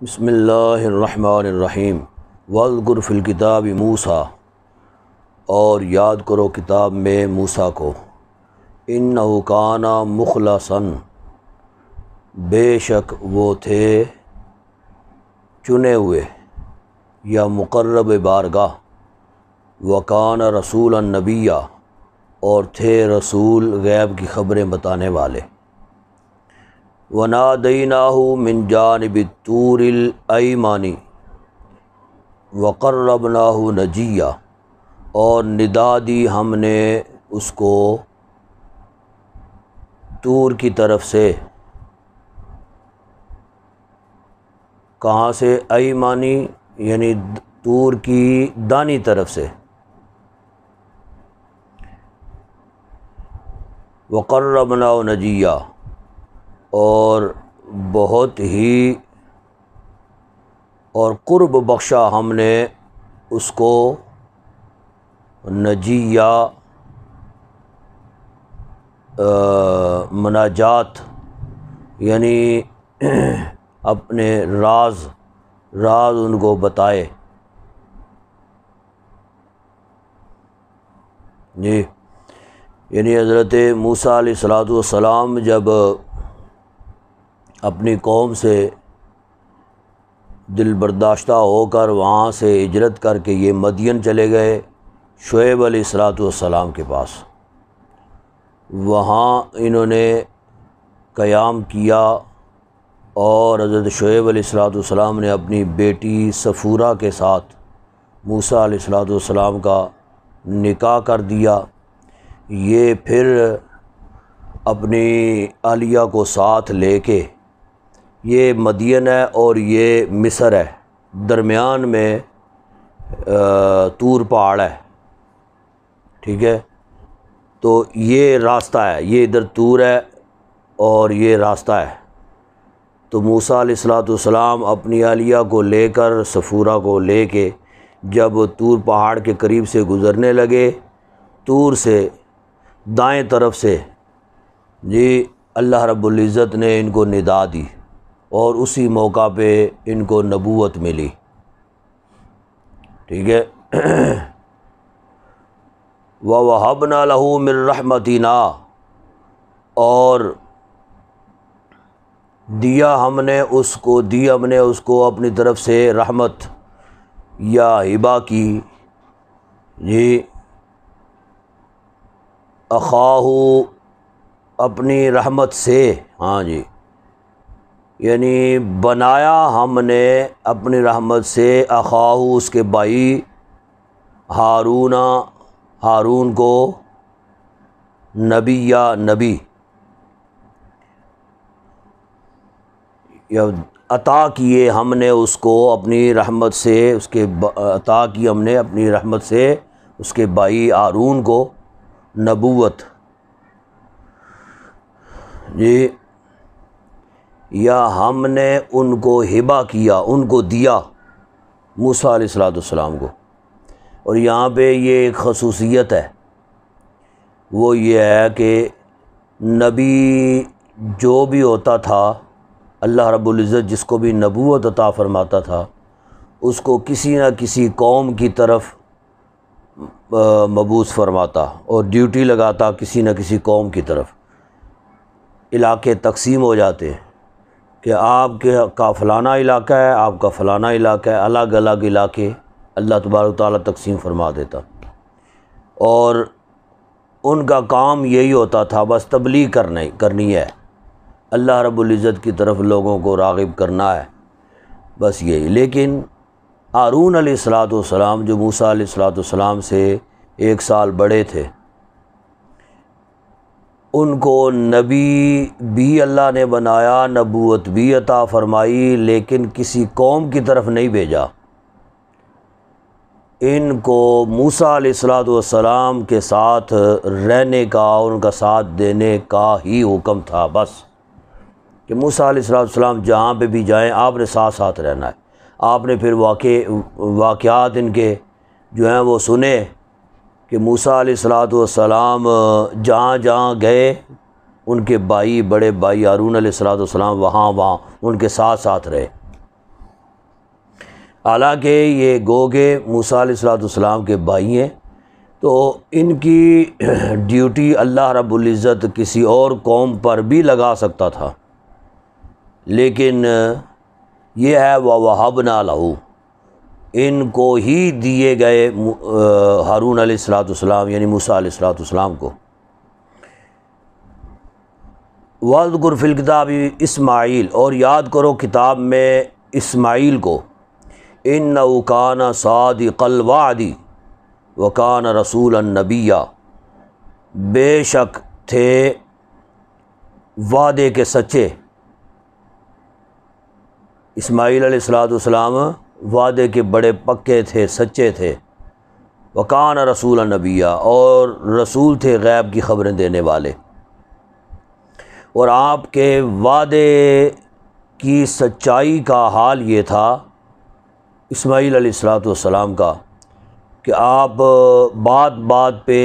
بسم اللہ الرحمن الرحیم واذکر فی الکتاب موسیٰ، اور یاد کرو کتاب میں موسیٰ کو، انہ کان مخلصا، بے شک وہ تھے چنے ہوئے یا مقرب بارگاہ، وکان رسولا نبیّا، اور تھے رسول غیب کی خبریں بتانے والے، وَنَادَيْنَاهُ مِنْ جَانِبِ الطُّورِ الْأَيْمَنِ وَقَرَّبْنَاهُ نَجِيًّا، اور ندا دی ہم نے اس کو طور کی طرف سے، کہاں سے؟ ایمانی یعنی طور کی دانی طرف سے، وَقَرَّبْنَاهُ نَجِيًّا، اور بہت ہی اور قرب بخشا ہم نے اس کو نجیّا، مناجات یعنی اپنے راز ان کو بتائے جی، یعنی حضرت موسیٰ علیہ السلام جب اپنی قوم سے دل برداشتہ ہو کر وہاں سے ہجرت کر کے یہ مدین چلے گئے شعیب علیہ السلام کے پاس، وہاں انہوں نے قیام کیا، اور حضرت شعیب علیہ السلام نے اپنی بیٹی صفورہ کے ساتھ موسیٰ علیہ السلام کا نکاح کر دیا۔ یہ پھر اپنی اہلیہ کو ساتھ لے کے، یہ مدین ہے اور یہ مصر ہے، درمیان میں طور پہاڑ ہے، ٹھیک ہے، تو یہ راستہ ہے، یہ ادھر طور ہے اور یہ راستہ ہے۔ تو موسیٰ علیہ السلام اپنی اہلیہ کو لے کر، صفورہ کو لے کے جب طور پہاڑ کے قریب سے گزرنے لگے، طور سے دائیں طرف سے جی اللہ رب العزت نے ان کو ندا دی، اور اسی موقع پہ ان کو نبوت ملی، ٹھیک ہے۔ وَوَهَبْنَا لَهُ مِن رَحْمَتِنَا، اور دیا ہم نے اس کو اپنی طرف سے رحمت یا ہبہ کی، جی اخاہ، اپنی رحمت سے، ہاں جی، یعنی بنایا ہم نے اپنی رحمت سے اخاہ، اس کے بھائی ہارون کو، نبی یا نبی، یا عطا کیے ہم نے اس کو اپنی رحمت سے، عطا کی ہم نے اپنی رحمت سے اس کے بھائی ہارون کو نبوت، جی، یا ہم نے ان کو ہبہ کیا، ان کو دیا موسیٰ علیہ السلام کو۔ اور یہاں پہ یہ ایک خصوصیت ہے، وہ یہ ہے کہ نبی جو بھی ہوتا تھا، اللہ رب العزت جس کو بھی نبوت عطا فرماتا تھا، اس کو کسی نہ کسی قوم کی طرف مبعوث فرماتا اور ڈیوٹی لگاتا، کسی نہ کسی قوم کی طرف۔ علاقے تقسیم ہو جاتے ہیں کہ آپ کا فلانا علاقہ ہے، آپ کا فلانا علاقہ ہے، الگ الگ علاقے اللہ تبارک و تعالیٰ تقسیم فرما دیتا، اور ان کا کام یہی ہوتا تھا، بس تبلیغ کرنی ہے، اللہ رب العزت کی طرف لوگوں کو راغب کرنا ہے، بس یہی۔ لیکن ہارون علیہ السلام جو موسیٰ علیہ السلام سے 1 سال بڑے تھے، ان کو نبی بھی اللہ نے بنایا، نبوت بھی عطا فرمائی، لیکن کسی قوم کی طرف نہیں بھیجا، ان کو موسیٰ علیہ السلام کے ساتھ رہنے کا، ان کا ساتھ دینے کا ہی حکم تھا، بس کہ موسیٰ علیہ السلام جہاں پہ بھی جائیں آپ نے ساتھ رہنا ہے۔ آپ نے پھر واقعات ان کے جو ہیں وہ سنے کہ موسیٰ علیہ السلام جہاں گئے، ان کے بڑے بھائی ہارون علیہ السلام وہاں ان کے ساتھ رہے، حالانکہ یہ گو کہ موسیٰ علیہ السلام کے بھائی ہیں، تو ان کی ڈیوٹی اللہ رب العزت کسی اور قوم پر بھی لگا سکتا تھا، لیکن یہ ہے وَوَهَبْنَا لَهُ، ان کو ہی دیے گئے ہارون علیہ السلام یعنی موسیٰ علیہ السلام کو۔ وَاذْكُرْ فِي الْكِتَابِ اسماعیل، اور یاد کرو کتاب میں اسماعیل کو، إِنَّهُ كَانَ صَادِقَ الْوَعْدِ وَكَانَ رَسُولًا نَبِيًّا، بے شک تھے وعدے کے سچے۔ اسماعیل علیہ السلام وعدے کے بڑے پکے تھے، سچے تھے۔ وَكَانَ رَسُولًا نَبِيًّا، اور رسول تھے غیب کی خبریں دینے والے۔ اور آپ کے وعدے کی سچائی کا حال یہ تھا اسماعیل علیہ السلام کا کہ آپ بات بات پہ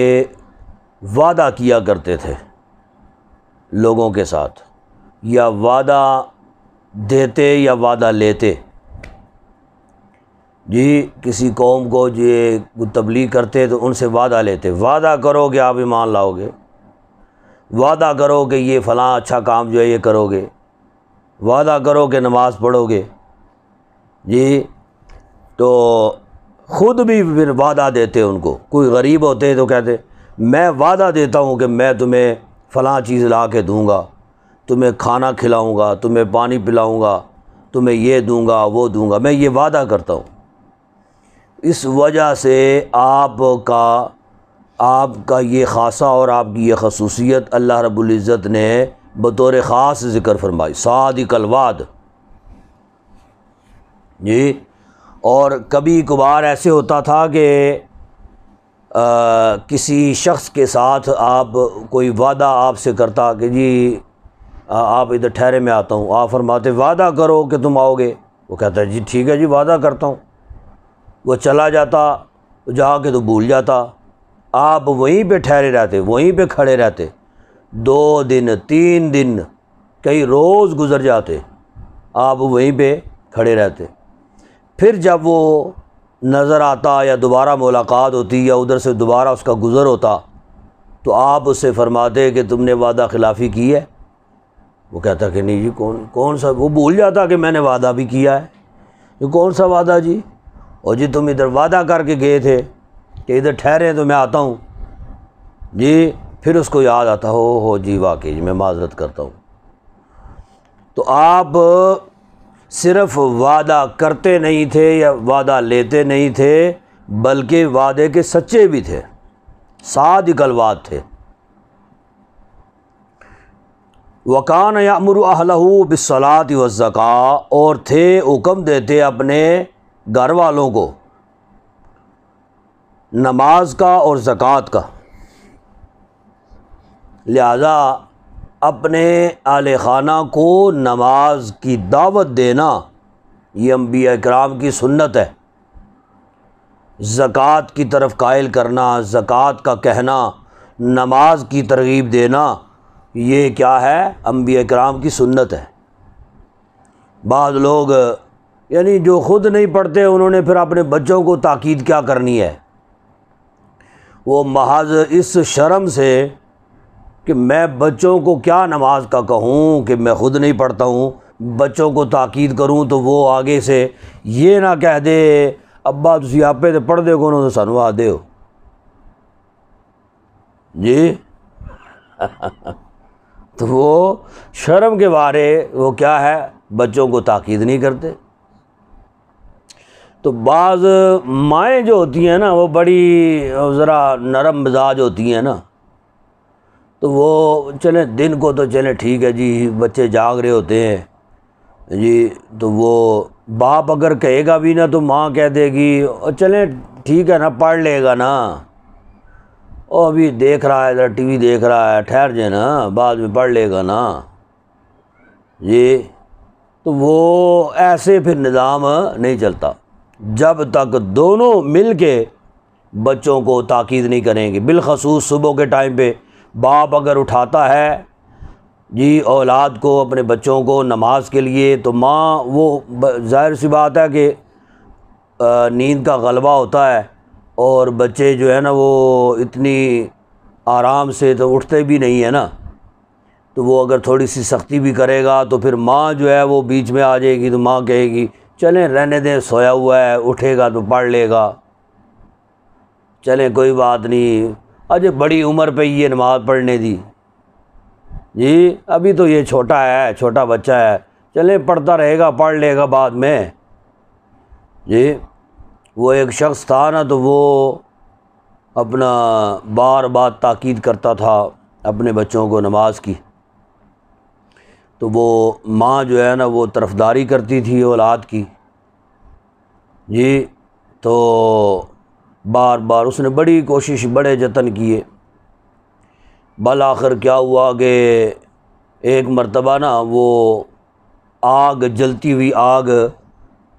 وعدہ کیا کرتے تھے لوگوں کے ساتھ، یا وعدہ دیتے یا وعدہ لیتے۔ جی کسی قوم کو یہ تبلیغ کرتے تو ان سے وعدہ لیتے، وعدہ کرو کہ آپ ایمان لاؤ گے، وعدہ کرو کہ یہ فلاں اچھا کام جو ہے یہ کرو گے، وعدہ کرو کہ نماز پڑھو گے۔ جی تو خود بھی پھر وعدہ دیتے ان کو، کوئی غریب ہوتے تو کہتے میں وعدہ دیتا ہوں کہ میں تمہیں فلاں چیز لا کے دوں گا، تمہیں کھانا کھلاؤں گا، تمہیں پانی پلاؤں گا، تمہیں یہ دوں گا وہ دوں گا، میں یہ وعدہ کرتا ہوں۔ اس وجہ سے آپ کا یہ خاصہ اور آپ کی یہ خصوصیت اللہ رب العزت نے بطور خاص ذکر فرمائی، صادق الوعد۔ جی اور کبھی کبھار ایسے ہوتا تھا کہ کسی شخص کے ساتھ آپ کوئی وعدہ آپ سے کرتا کہ جی آپ ادھر ٹھہرے میں آتا ہوں، آپ فرماتے وعدہ کرو کہ تم آؤ گے، وہ کہتا ہے جی ٹھیک ہے جی وعدہ کرتا ہوں، وہ چلا جاتا، جا کے تو بھول جاتا، آپ وہیں پہ ٹھہرے رہتے، وہیں پہ کھڑے رہتے، 2 دن 3 دن کئی روز گزر جاتے، آپ وہیں پہ کھڑے رہتے۔ پھر جب وہ نظر آتا یا دوبارہ ملاقات ہوتی یا ادھر سے دوبارہ اس کا گزر ہوتا تو آپ اس سے فرماتے کہ تم نے وعدہ خلافی کی ہے؟ وہ کہتا کہ نہیں جی کون سا، وہ بھول جاتا کہ میں نے وعدہ بھی کیا ہے، یہ کون سا وعدہ جی؟ اور جی تم ادھر وعدہ کر کے گئے تھے کہ ادھر ٹھہرے تو میں آتا ہوں۔ جی پھر اس کو یاد آتا ہو جی واقعی میں معذرت کرتا ہوں۔ تو آپ صرف وعدہ کرتے نہیں تھے یا وعدہ لیتے نہیں تھے، بلکہ وعدے کے سچے بھی تھے، صادق الوعد تھے۔ وَكَانَ يَأْمُرُ أَهْلَهُ بِالصَّلَاةِ وَالزَّكَاةِ، اور تھے حکم دیتے اپنے گھر والوں کو نماز کا اور زکوٰۃ کا۔ لہذا اپنے اہل خانہ کو نماز کی دعوت دینا یہ انبیاء کرام کی سنت ہے، زکوٰۃ کی طرف قائل کرنا، زکوٰۃ کا کہنا، نماز کی ترغیب دینا، یہ کیا ہے؟ انبیاء کرام کی سنت ہے۔ بعض لوگ یعنی جو خود نہیں پڑھتے انہوں نے پھر اپنے بچوں کو تاکید کیا کرنی ہے، وہ محض اس شرم سے کہ میں بچوں کو کیا نماز کا کہوں کہ میں خود نہیں پڑھتا ہوں، بچوں کو تاکید کروں تو وہ آگے سے یہ نہ کہہ دے ابا تسی آپے تے پڑھ دے کو تو سانو آ دے ہو جی تو وہ شرم کے بارے وہ کیا ہے، بچوں کو تاکید نہیں کرتے۔ تو بعض مائیں جو ہوتی ہیں نا وہ بڑی ذرا نرم مزاج ہوتی ہیں نا، تو وہ چلیں دن کو تو چلیں ٹھیک ہے جی بچے جاگ رہے ہوتے ہیں جی، تو وہ باپ اگر کہے گا بھی نا تو ماں کہہ دے گی چلیں ٹھیک ہے نا پڑھ لے گا نا، او ابھی دیکھ رہا ہے ٹی وی دیکھ رہا ہے، ٹھہر جائے نا بعد میں پڑھ لے گا نا جی۔ تو وہ ایسے پھر نظام نہیں چلتا جب تک دونوں مل کے بچوں کو تاکید نہیں کریں گے۔ بالخصوص صبح کے ٹائم پہ باپ اگر اٹھاتا ہے جی اولاد کو، اپنے بچوں کو نماز کے لیے، تو ماں وہ ظاہر سی بات ہے کہ نیند کا غلبہ ہوتا ہے اور بچے جو ہے نا وہ اتنی آرام سے تو اٹھتے بھی نہیں ہیں نا، تو وہ اگر تھوڑی سی سختی بھی کرے گا تو پھر ماں جو ہے وہ بیچ میں آ جائے گی، تو ماں کہے گی چلیں رہنے دیں، سویا ہوا ہے، اٹھے گا تو پڑھ لے گا، چلیں کوئی بات نہیں، اجے بڑی عمر پہ یہ نماز پڑھنے دی، جی ابھی تو یہ چھوٹا ہے، چھوٹا بچہ ہے، چلیں پڑھتا رہے گا، پڑھ لے گا بعد میں۔ جی وہ ایک شخص تھا نا، تو وہ اپنا بار بار تاکید کرتا تھا اپنے بچوں کو نماز کی، تو وہ ماں جو ہے نا وہ طرفداری کرتی تھی اولاد کی، جی تو بار بار اس نے بڑی کوشش، بڑے جتن کیے، بالآخر کیا ہوا کہ ایک مرتبہ نا وہ آگ، جلتی ہوئی آگ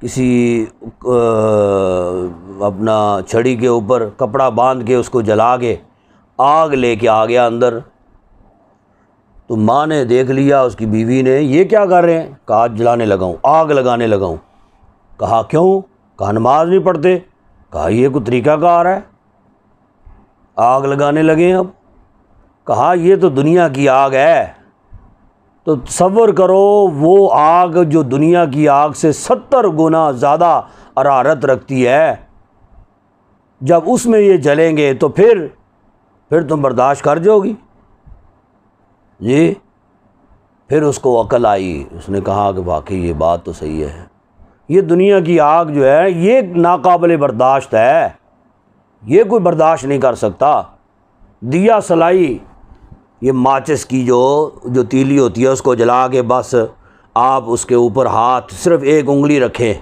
کسی اپنا چھڑی کے اوپر کپڑا باندھ کے اس کو جلا کے آگ لے کے آ گیا اندر، تو ماں نے دیکھ لیا، اس کی بیوی نے، یہ کیا کر رہے ہیں؟ کہا جلانے لگا ہوں، آگ لگانے لگا ہوں۔ کہا کیوں؟ کہا نماز نہیں پڑھتے۔ کہا یہ کوئی طریقہ کار ہے، آگ لگانے لگے ہیں اب؟ کہا یہ تو دنیا کی آگ ہے، تو تصور کرو وہ آگ جو دنیا کی آگ سے 70 گنا زیادہ حرارت رکھتی ہے، جب اس میں یہ جلیں گے تو پھر تم برداشت کر جاؤ گی؟ جی پھر اس کو عقل آئی، اس نے کہا کہ واقعی یہ بات تو صحیح ہے، یہ دنیا کی آگ جو ہے یہ ناقابل برداشت ہے، یہ کوئی برداشت نہیں کر سکتا۔ دیا سلائی، یہ ماچس کی جو تیلی ہوتی ہے اس کو جلا کے بس آپ اس کے اوپر ہاتھ صرف ایک انگلی رکھیں،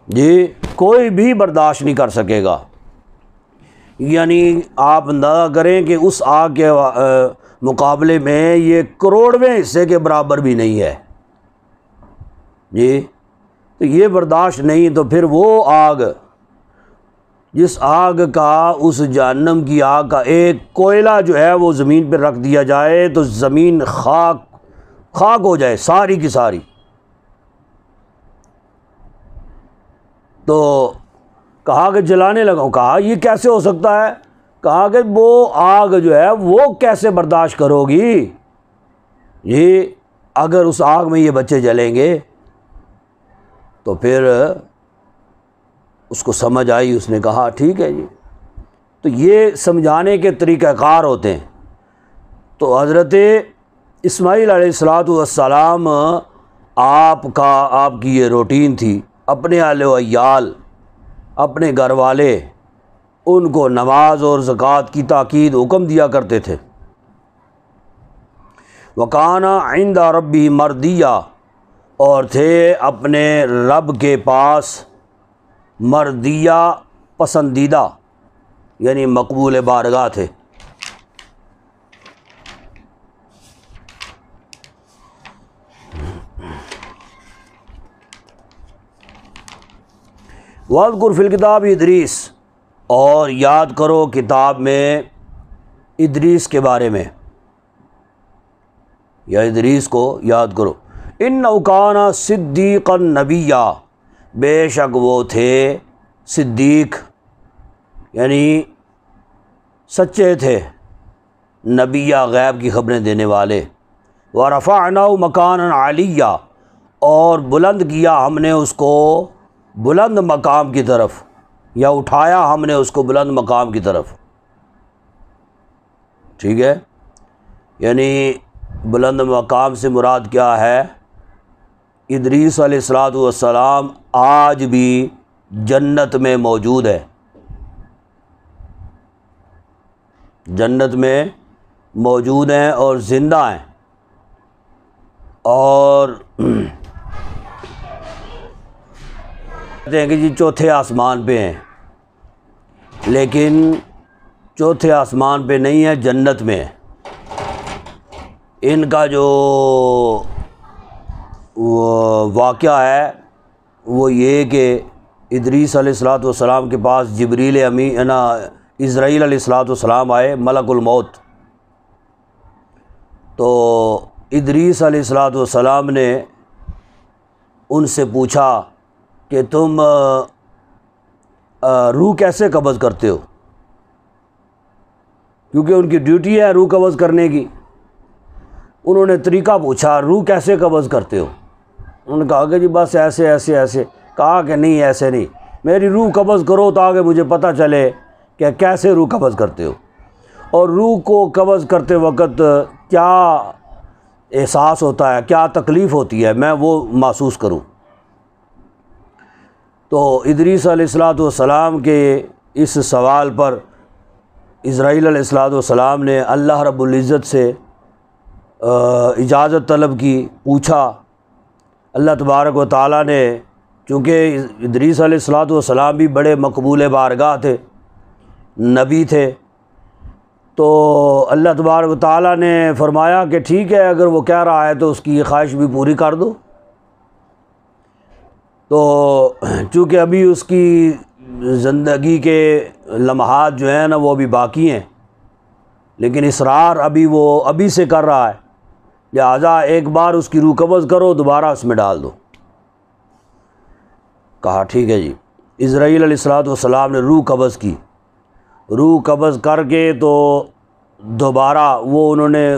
جی کوئی بھی برداشت نہیں کر سکے گا۔ یعنی آپ اندازہ کریں کہ اس آگ کے مقابلے میں یہ کروڑویں حصے کے برابر بھی نہیں ہے، جی تو یہ برداشت نہیں، تو پھر وہ آگ، جس آگ کا، اس جہنم کی آگ کا ایک کوئلہ جو ہے وہ زمین پہ رکھ دیا جائے تو زمین خاک ہو جائے ساری کی ساری۔ تو کہا کہ جلانے لگا، کہا یہ کیسے ہو سکتا ہے؟ کہا کہ وہ آگ جو ہے وہ کیسے برداشت کرو گی؟ یہ اگر اس آگ میں یہ بچے جلیں گے تو پھر اس کو سمجھ آئی، اس نے کہا ٹھیک ہے جی۔ تو یہ سمجھانے کے طریقہ کار ہوتے ہیں۔ تو حضرت اسماعیل علیہ السلام آپ کی یہ روٹین تھی، اپنے اہل و عیال، اپنے گھر والے، ان کو نماز اور زکوٰۃ کی تاکید حکم دیا کرتے تھے۔ وَكَانَ عِنْدَ رَبِّهِ مَرْضِيًّا، اور تھے اپنے رب کے پاس مردیہ، پسندیدہ، یعنی مقبول بارگاہ تھے۔ وَاذْكُرْ فِي الْكِتَابِ ادریس، اور یاد کرو کتاب میں ادریس کے بارے میں، یا ادریس کو یاد کرو۔ اِنَّهُ كَانَ صِدِّيقًا نَبِيًّا، بے شک وہ تھے صدیق، یعنی سچے تھے، نبیہ غیب کی خبریں دینے والے۔ وَرَفَعْنَاهُ مَكَانًا عَلِيًّا، اور بلند کیا ہم نے اس کو بلند مقام کی طرف، یا اٹھایا ہم نے اس کو بلند مقام کی طرف، ٹھیک ہے؟ یعنی بلند مقام سے مراد کیا ہے؟ ادریس علیہ السلام آج بھی جنت میں موجود ہے، جنت میں موجود ہیں اور زندہ ہیں، اور کہتے ہیں کہ جی چوتھے آسمان پہ ہیں، لیکن چوتھے آسمان پہ نہیں ہے، جنت میں ہے۔ ان کا جو واقعہ ہے وہ یہ کہ ادریس علیہ السلام کے پاس جبریل امین اسرائیل علیہ السلام آئے، ملک الموت۔ تو ادریس علیہ السلام نے ان سے پوچھا کہ تم روح کیسے قبض کرتے ہو، کیونکہ ان کی ڈیوٹی ہے روح قبض کرنے کی۔ انہوں نے طریقہ پوچھا روح کیسے قبض کرتے ہو، انہوں نے کہا کہ جی بس ایسے ایسے ایسے۔ کہا کہ نہیں ایسے نہیں، میری روح قبض کرو تاکہ مجھے پتہ چلے کہ کیسے روح قبض کرتے ہو، اور روح کو قبض کرتے وقت کیا احساس ہوتا ہے، کیا تکلیف ہوتی ہے، میں وہ محسوس کروں۔ تو ادریس علیہ السلام کے اس سوال پر اسرائیل علیہ السلام نے اللہ رب العزت سے اجازت طلب کی، پوچھا۔ اللہ تبارک و تعالیٰ نے، چونکہ ادریس علیہ السلام بھی بڑے مقبول بارگاہ تھے، نبی تھے، تو اللہ تبارک و تعالیٰ نے فرمایا کہ ٹھیک ہے اگر وہ کہہ رہا ہے تو اس کی یہ خواہش بھی پوری کر دو۔ تو چونکہ ابھی اس کی زندگی کے لمحات جو ہیں نا وہ ابھی باقی ہیں، لیکن اصرار ابھی وہ ابھی سے کر رہا ہے، لہٰذا ایک بار اس کی روح قبض کرو، دوبارہ اس میں ڈال دو۔ کہا ٹھیک ہے جی۔ اسرائیل علیہ السلام نے روح قبض کی، روح قبض کر کے تو دوبارہ وہ انہوں نے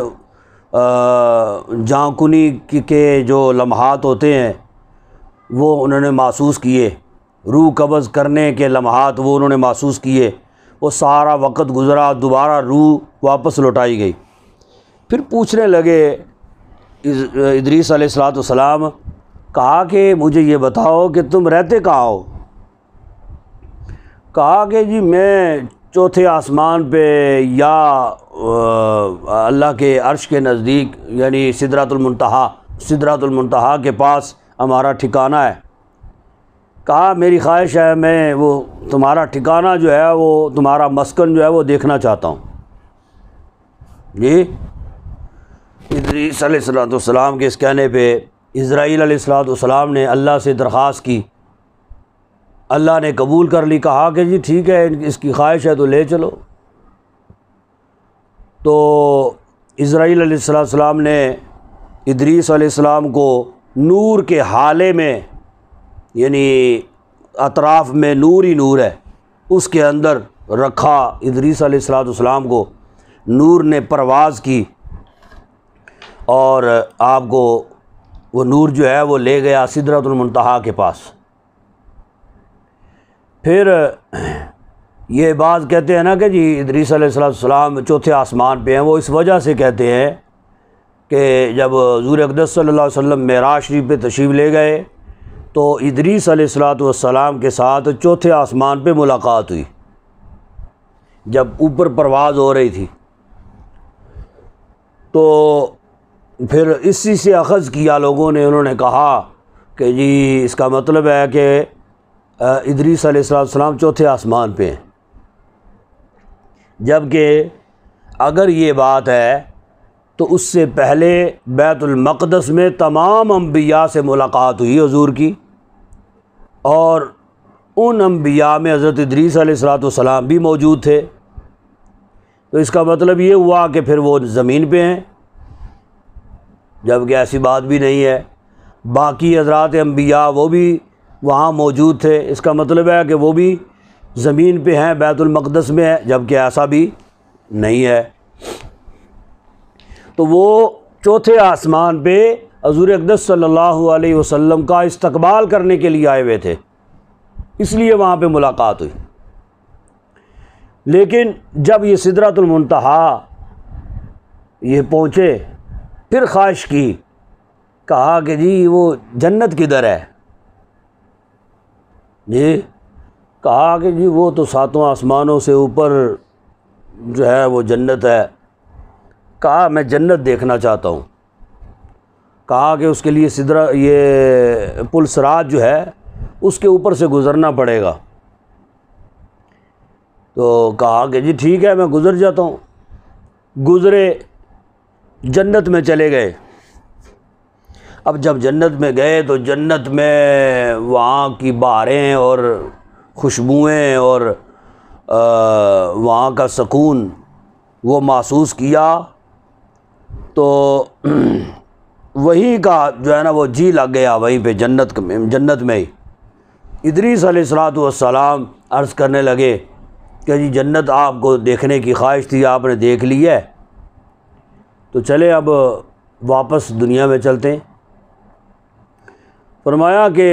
جانکنی کے جو لمحات ہوتے ہیں وہ انہوں نے محسوس کیے، روح قبض کرنے کے لمحات وہ انہوں نے محسوس کیے۔ وہ سارا وقت گزرا، دوبارہ روح واپس لوٹائی گئی۔ پھر پوچھنے لگے ادریس علیہ السلام، کہا کہ مجھے یہ بتاؤ کہ تم رہتے کہاں ہو؟ کہا کہ جی میں چوتھے آسمان پہ یا اللہ کے عرش کے نزدیک، یعنی سدرۃ المنتہا کے پاس ہمارا ٹھکانہ ہے۔ کہا میری خواہش ہے میں وہ تمہارا ٹھکانہ جو ہے وہ تمہارا مسکن جو ہے وہ دیکھنا چاہتا ہوں۔ جی ادریس علیہ السلام کے اس کہنے پہ اسرائیل علیہ السلام نے اللہ سے درخواست کی، اللہ نے قبول کر لی۔ کہا کہ جی ٹھیک ہے اس کی خواہش ہے تو لے چلو۔ تو اسرائیل علیہ السلام نے ادریس علیہ السلام کو نور کے حالے میں، یعنی اطراف میں نور ہی نور ہے، اس کے اندر رکھا۔ ادریس علیہ السلام کو نور نے پرواز کی اور آپ کو وہ نور جو ہے وہ لے گیا سدرۃ المنتہا کے پاس۔ پھر یہ بات کہتے ہیں نا کہ جی ادریس علیہ السلام چوتھے آسمان پہ ہیں، وہ اس وجہ سے کہتے ہیں کہ جب حضور اقدس صلی اللہ علیہ وسلم معراج شریف پہ تشریف لے گئے تو ادریس علیہ السلام کے ساتھ چوتھے آسمان پہ ملاقات ہوئی جب اوپر پرواز ہو رہی تھی۔ تو پھر اسی سے اخذ کیا لوگوں نے، انہوں نے کہا کہ جی اس کا مطلب ہے کہ ادریس علیہ السلام چوتھے آسمان پہ ہیں، جبکہ اگر یہ بات ہے تو اس سے پہلے بیت المقدس میں تمام انبیاء سے ملاقات ہوئی حضور کی، اور ان انبیاء میں حضرت ادریس علیہ السلام بھی موجود تھے۔ تو اس کا مطلب یہ ہوا کہ پھر وہ زمین پہ ہیں، جبکہ ایسی بات بھی نہیں ہے۔ باقی حضرات انبیاء وہ بھی وہاں موجود تھے، اس کا مطلب ہے کہ وہ بھی زمین پہ ہیں، بیت المقدس میں ہے، جبکہ ایسا بھی نہیں ہے۔ تو وہ چوتھے آسمان پہ حضور اقدس صلی اللہ علیہ وسلم کا استقبال کرنے کے لیے آئے ہوئے تھے، اس لیے وہاں پہ ملاقات ہوئی۔ لیکن جب یہ سدرۃ المنتہا یہ پہنچے، پھر خواہش کی، کہا کہ جی وہ جنت کدھر ہے؟ جی کہا کہ جی وہ تو ساتوں آسمانوں سے اوپر جو ہے وہ جنت ہے۔ کہا میں جنت دیکھنا چاہتا ہوں۔ کہا کہ اس کے لیے یہ پل صراط جو ہے اس کے اوپر سے گزرنا پڑے گا۔ تو کہا کہ جی ٹھیک ہے میں گزر جاتا ہوں۔ گزرے، جنت میں چلے گئے۔ اب جب جنت میں گئے تو جنت میں وہاں کی بہاریں اور خوشبوئیں اور وہاں کا سکون وہ محسوس کیا، تو وہیں کا جو ہے نا وہ جی لگ گیا وہیں پہ جنت میں ہی۔ ادریس علیہ السلام عرض کرنے لگے کہ جی جنت آپ کو دیکھنے کی خواہش تھی، آپ نے دیکھ لی ہے، تو چلے اب واپس دنیا میں چلتے ہیں۔ فرمایا کہ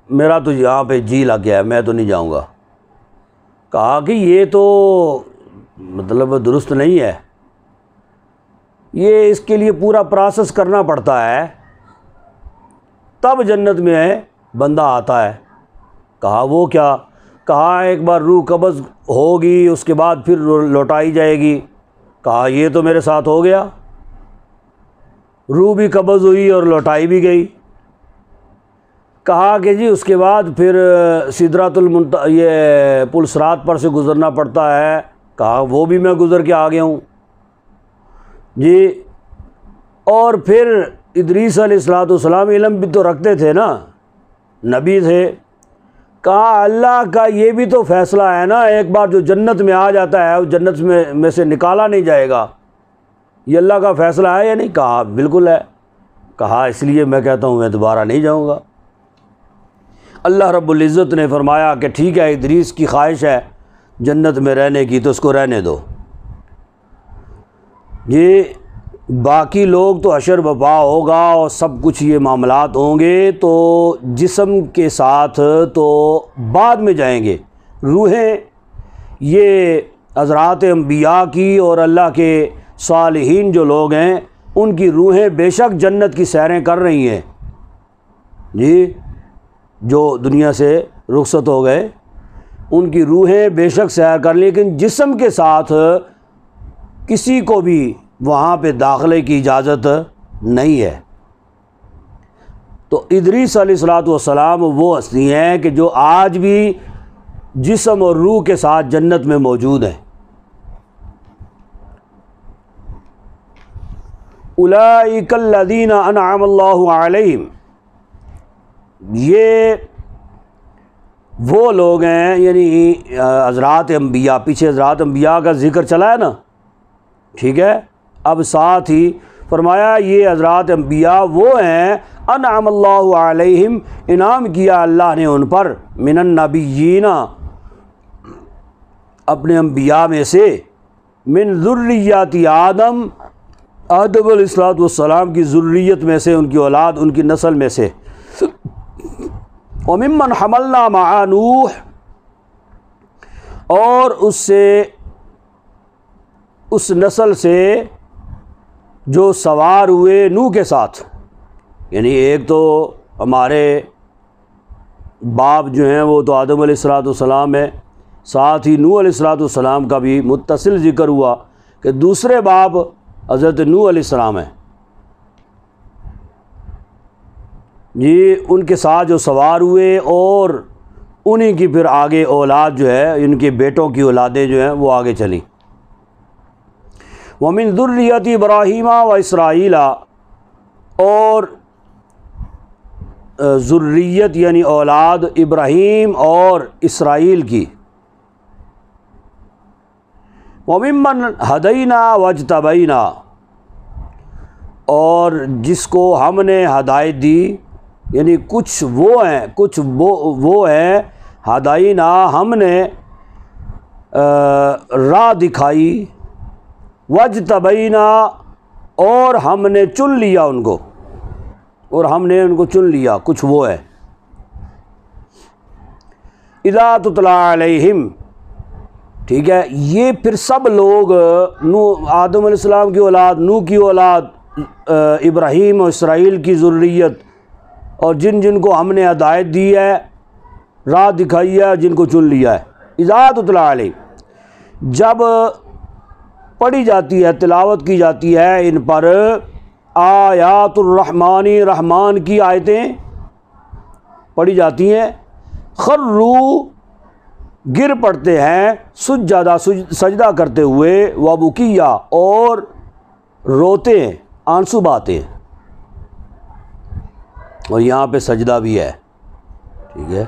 میرا تو یہاں پہ جی لگ گیا ہے، میں تو نہیں جاؤں گا۔ کہا کہ یہ تو مطلب درست نہیں ہے، یہ اس کے لیے پورا پروسیس کرنا پڑتا ہے، تب جنت میں بندہ آتا ہے۔ کہا وہ کیا؟ کہا ایک بار روح قبض ہوگی، اس کے بعد پھر لوٹائی جائے گی۔ کہا یہ تو میرے ساتھ ہو گیا، روح بھی قبض ہوئی اور لوٹائی بھی گئی۔ کہا کہ جی اس کے بعد پھر سدرۃ المنتہا یہ پل صراط پر سے گزرنا پڑتا ہے۔ کہا وہ بھی میں گزر کے آ گیا ہوں جی۔ اور پھر ادریس علیہ السلام علم بھی تو رکھتے تھے نا، نبی تھے۔ کہا اللہ کا یہ بھی تو فیصلہ ہے نا، ایک بار جو جنت میں آ جاتا ہے اس جنت میں سے نکالا نہیں جائے گا، یہ اللہ کا فیصلہ ہے یا نہیں؟ کہا بالکل ہے۔ کہا اس لیے میں کہتا ہوں میں دوبارہ نہیں جاؤں گا۔ اللہ رب العزت نے فرمایا کہ ٹھیک ہے، ادریس کی خواہش ہے جنت میں رہنے کی تو اس کو رہنے دو۔ یہ باقی لوگ تو حشر بپا ہوگا اور سب کچھ یہ معاملات ہوں گے، تو جسم کے ساتھ تو بعد میں جائیں گے، روحیں یہ حضرات انبیاء کی اور اللہ کے صالحین جو لوگ ہیں ان کی روحیں بے شک جنت کی سیریں کر رہی ہیں جی، جو دنیا سے رخصت ہو گئے ان کی روحیں بے شک سیر کر، لیکن جسم کے ساتھ کسی کو بھی وہاں پہ داخلے کی اجازت نہیں ہے۔ تو ادریس علیہ السلام وہ ہستی ہیں کہ جو آج بھی جسم اور روح کے ساتھ جنت میں موجود ہیں۔ اولئک الذین انعم اللہ علیہم، یہ وہ لوگ ہیں، یعنی حضرات انبیاء، پیچھے حضرات انبیاء کا ذکر چلا ہے نا، ٹھیک ہے، اب ساتھ ہی فرمایا یہ حضرات انبیاء وہ ہیں انعم اللہ علیہم، انعام کیا اللہ نے ان پر، من النبیین، اپنے انبیاء میں سے، من ذریات آدم، آدم علیہ السلام کی ذریت میں سے، ان کی اولاد، ان کی نسل میں سے، وممن حملنا مع نوح، اور اس نسل سے جو سوار ہوئے نوح کے ساتھ، یعنی ایک تو ہمارے باپ جو ہیں وہ تو آدم علیہ السلام ہے، ساتھ ہی نوح علیہ السلام کا بھی متصل ذکر ہوا کہ دوسرے باپ حضرت نوح علیہ السلام ہیں جی، ان کے ساتھ جو سوار ہوئے اور انہی کی پھر آگے اولاد جو ہے، ان کے بیٹوں کی اولادیں جو ہیں وہ آگے چلیں۔ وَمِن ذُرِّيَّةِ إِبْرَاهِيمَ وَإِسْرَائِيلَ، اور ذریت یعنی اولاد ابراہیم اور اسرائیل کی۔ وَمِمَّنْ هَدَيْنَا وَاجْتَبَيْنَا، اور جس کو ہم نے ہدایت دی، یعنی کچھ وہ ہیں ہداینا، ہم نے راہ دکھائی، وجتبینا، اور ہم نے چن لیا ان کو، اور ہم نے ان کو چن لیا، کچھ وہ ہے۔ اذا تتلی علیہم، ٹھیک ہے، یہ پھر سب لوگ آدم علیہ السلام کی اولاد، نوح کی اولاد، ابراہیم اور اسرائیل کی ذریت، اور جن کو ہم نے ہدایت دی ہے، راہ دکھائی ہے، جن کو چن لیا ہے۔ اذا تتلی علیہم، جب پڑھی جاتی ہے، تلاوت کی جاتی ہے ان پر آیات الرحمن، رحمان کی آیتیں پڑھی جاتی ہیں، خروا، گر پڑتے ہیں، سجدہ کرتے ہوئے، وبکیا، اور روتے ہیں، آنسو بہاتے ہیں، اور یہاں پہ سجدہ بھی ہے، ٹھیک ہے،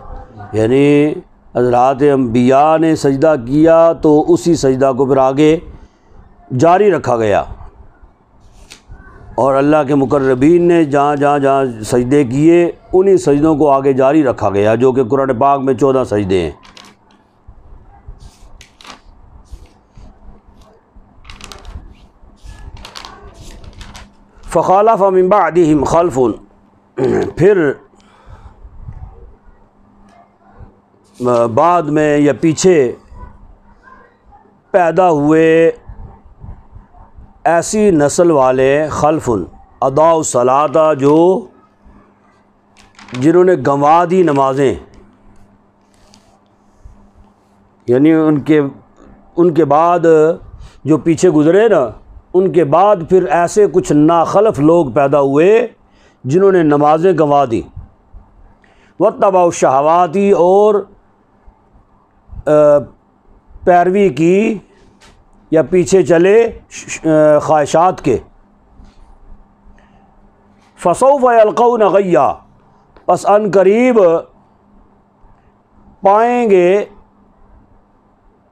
یعنی حضرات انبیاء نے سجدہ کیا تو اسی سجدہ کو پھر آگے جاری رکھا گیا۔ اور اللہ کے مقربین نے جہاں جہاں جہاں سجدے کیے انہی سجدوں کو آگے جاری رکھا گیا، جو کہ قرآن پاک میں 14 سجدے ہیں۔ فخالف من بعدہم خلف، پھر بعد میں یا پیچھے پیدا ہوئے ایسی نسل والے، خلف اضاعوا الصلاۃ، جنہوں نے گنوا دی نمازیں، یعنی ان کے بعد جو پیچھے گزرے نا، ان کے بعد پھر ایسے کچھ ناخلف لوگ پیدا ہوئے جنہوں نے نمازیں گنوا دی، واتبعوا الشہوات، اور پیروی کی یا پیچھے چلے خواہشات کے، فسوف یلقون غیا، پس ان قریب پائیں گے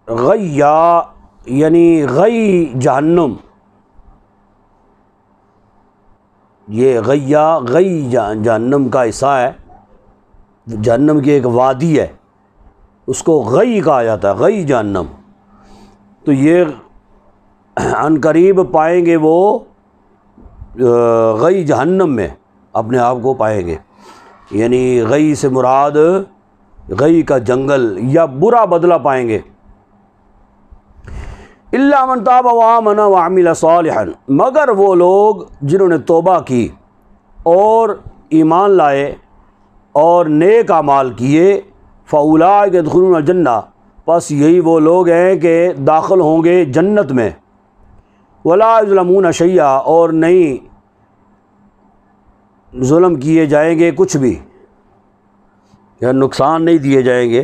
غیا، یعنی غی جہنم، یہ غیا غی جہنم کا حصہ ہے، جہنم کی ایک وادی ہے، اس کو غی کہا جاتا ہے، غی جہنم۔ تو یہ ان قریب پائیں گے وہ غی جہنم میں اپنے آپ کو پائیں گے، یعنی غی سے مراد غی کا جنگل یا برا بدلہ پائیں گے۔ الا من تاب وآمن وعمل صالحا، مگر وہ لوگ جنہوں نے توبہ کی اور ایمان لائے اور نیک اعمال کیے، فاولئک یدخلون الجنہ، پس یہی وہ لوگ ہیں کہ داخل ہوں گے جنت میں، ولا یظلمون شیئا، اور نہیں ظلم کیے جائیں گے کچھ بھی، یا نقصان نہیں دیے جائیں گے۔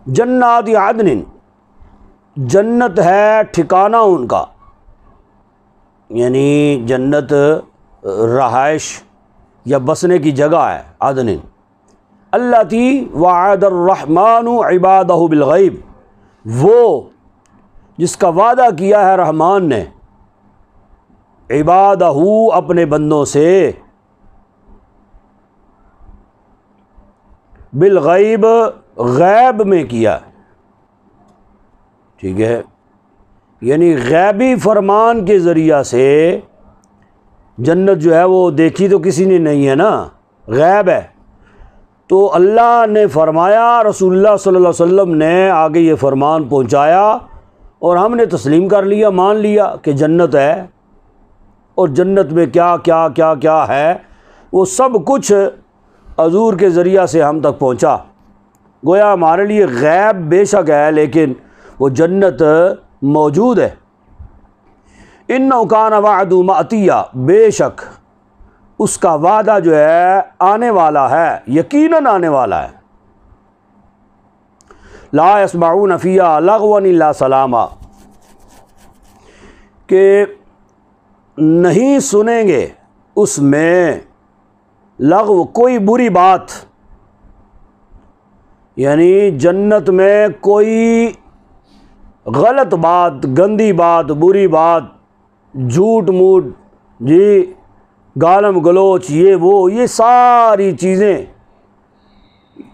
جنات عدن، جنت ہے ٹھکانہ ان کا، یعنی جنت رہائش یا بسنے کی جگہ ہے، عدن، اللاتی وعد الرحمن عبادہ بالغیب، وہ جس کا وعدہ کیا ہے رحمان نے عبادہ اپنے بندوں سے، بالغیب غیب میں کیا، ٹھیک ہے، یعنی غیبی فرمان کے ذریعہ سے جنت جو ہے وہ دیکھی تو کسی نے نہیں ہے نا، غیب ہے، تو اللہ نے فرمایا، رسول اللہ صلی اللہ علیہ وسلم نے آگے یہ فرمان پہنچایا اور ہم نے تسلیم کر لیا، مان لیا کہ جنت ہے، اور جنت میں کیا کیا کیا کیا ہے وہ سب کچھ حضور کے ذریعہ سے ہم تک پہنچا۔ گویا ہمارے لیے غیب بے شک ہے، لیکن وہ جنت موجود ہے۔ انہ کان وعد مأتیہ، بے شک اس کا وعدہ جو ہے آنے والا ہے، یقیناً آنے والا ہے۔ لا یسمعون فیہا لغوا الا سلاما، کہ نہیں سنیں گے اس میں لغو، کوئی بری بات، یعنی جنت میں کوئی غلط بات، گندی بات، بری بات، جھوٹ موٹ، جی گالم گلوچ، یہ وہ، یہ ساری چیزیں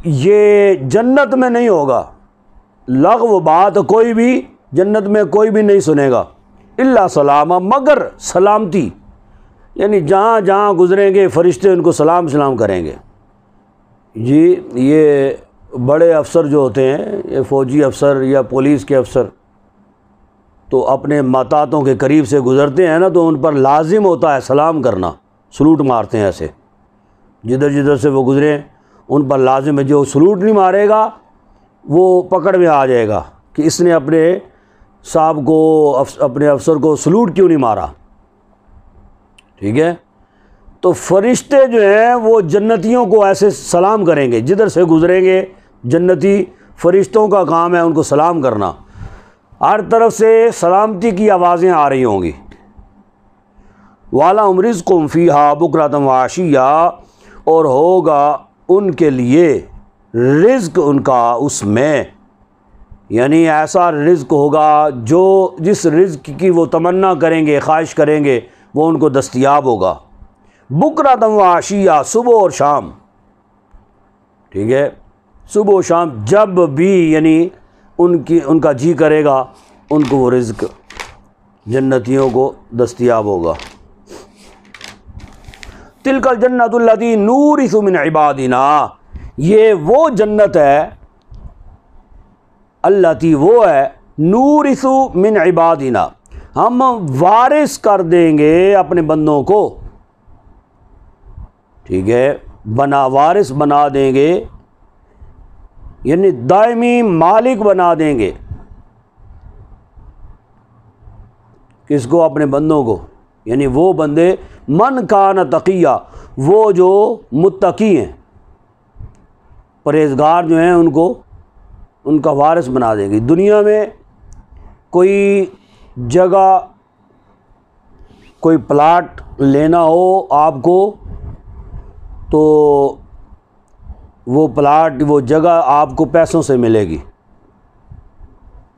یہ جنت میں نہیں ہوگا۔ لغو بات کوئی بھی جنت میں کوئی بھی نہیں سنے گا، الا سلامہ، مگر سلامتی، یعنی جہاں جہاں گزریں گے فرشتے ان کو سلام کریں گے۔ جی یہ بڑے افسر جو ہوتے ہیں، یہ فوجی افسر یا پولیس کے افسر، تو اپنے ماتاتوں کے قریب سے گزرتے ہیں نا، تو ان پر لازم ہوتا ہے سلام کرنا، سلوٹ مارتے ہیں ایسے، جدھر جدھر سے وہ گزریں ان پر لازم ہے، جو سلوٹ نہیں مارے گا وہ پکڑ میں آ جائے گا کہ اس نے اپنے صاحب کو، اپنے افسر کو سلوٹ کیوں نہیں مارا، ٹھیک ہے۔ تو فرشتے جو ہیں وہ جنتیوں کو ایسے سلام کریں گے، جدھر سے گزریں گے جنتی، فرشتوں کا کام ہے ان کو سلام کرنا، ہر طرف سے سلامتی کی آوازیں آ رہی ہوں گی۔ وَلَهُمْ رِزْقٌ فِيهَا بُكْرَةً وَعَشِيًّا، اور ہوگا ان کے لیے رزق ان کا اس میں، یعنی ایسا رزق ہوگا جو جس رزق کی وہ تمنا کریں گے، خواہش کریں گے، وہ ان کو دستیاب ہوگا۔ بکرۃ و عشیہ، صبح اور شام، ٹھیک ہے، صبح و شام جب بھی یعنی ان کا جی کرے گا ان کو وہ رزق جنتیوں کو دستیاب ہوگا۔ تلک الجنۃ التی نورث من عبادنا، یہ وہ جنت ہے، التی وہ ہے، نورث من عبادنا، ہم وارث کر دیں گے اپنے بندوں کو، ٹھیک ہے، وارث بنا دیں گے، یعنی دائمی مالک بنا دیں گے، کس کو؟ اپنے بندوں کو، یعنی وہ بندے من کان تقیہ، وہ جو متقی ہیں، پرہیزگار جو ہیں، ان کا وارث بنا دیں گے۔ دنیا میں کوئی جگہ، کوئی پلاٹ لینا ہو آپ کو تو وہ پلاٹ، وہ جگہ آپ کو پیسوں سے ملے گی،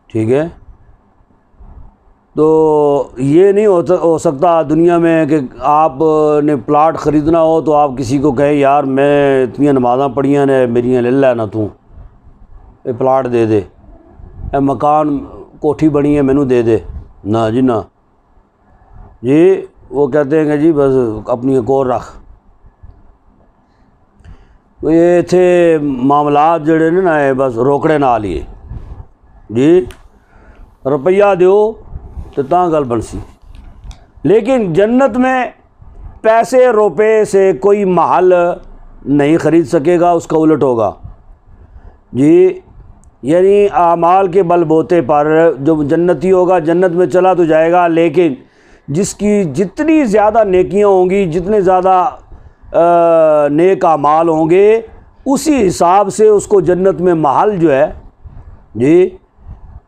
ٹھیک ہے، تو یہ نہیں ہو سکتا دنیا میں کہ آپ نے پلاٹ خریدنا ہو تو آپ کسی کو کہیں یار میں اتنی نمازاں پڑھیاں نے میری لے لے نا، تو اے پلاٹ دے دے، اے مکان کوٹھی بنی ہے مینوں دے دے، نہ جی نہ جی، وہ کہتے ہیں کہ جی بس اپنی ایک اور رکھ۔ یہ تھے معاملات جڑے نے نا، بس روکڑے نہ لیے جی، روپیہ دیو تو تاں گل بنسی۔ لیکن جنت میں پیسے روپے سے کوئی محل نہیں خرید سکے گا، اس کا الٹ ہوگا جی، یعنی اعمال کے بل بوتے پر جو جنتی ہوگا جنت میں چلا تو جائے گا، لیکن جس کی جتنی زیادہ نیکیاں ہوں گی، جتنے زیادہ نیک اعمال ہوں گے، اسی حساب سے اس کو جنت میں محل جو ہے جی،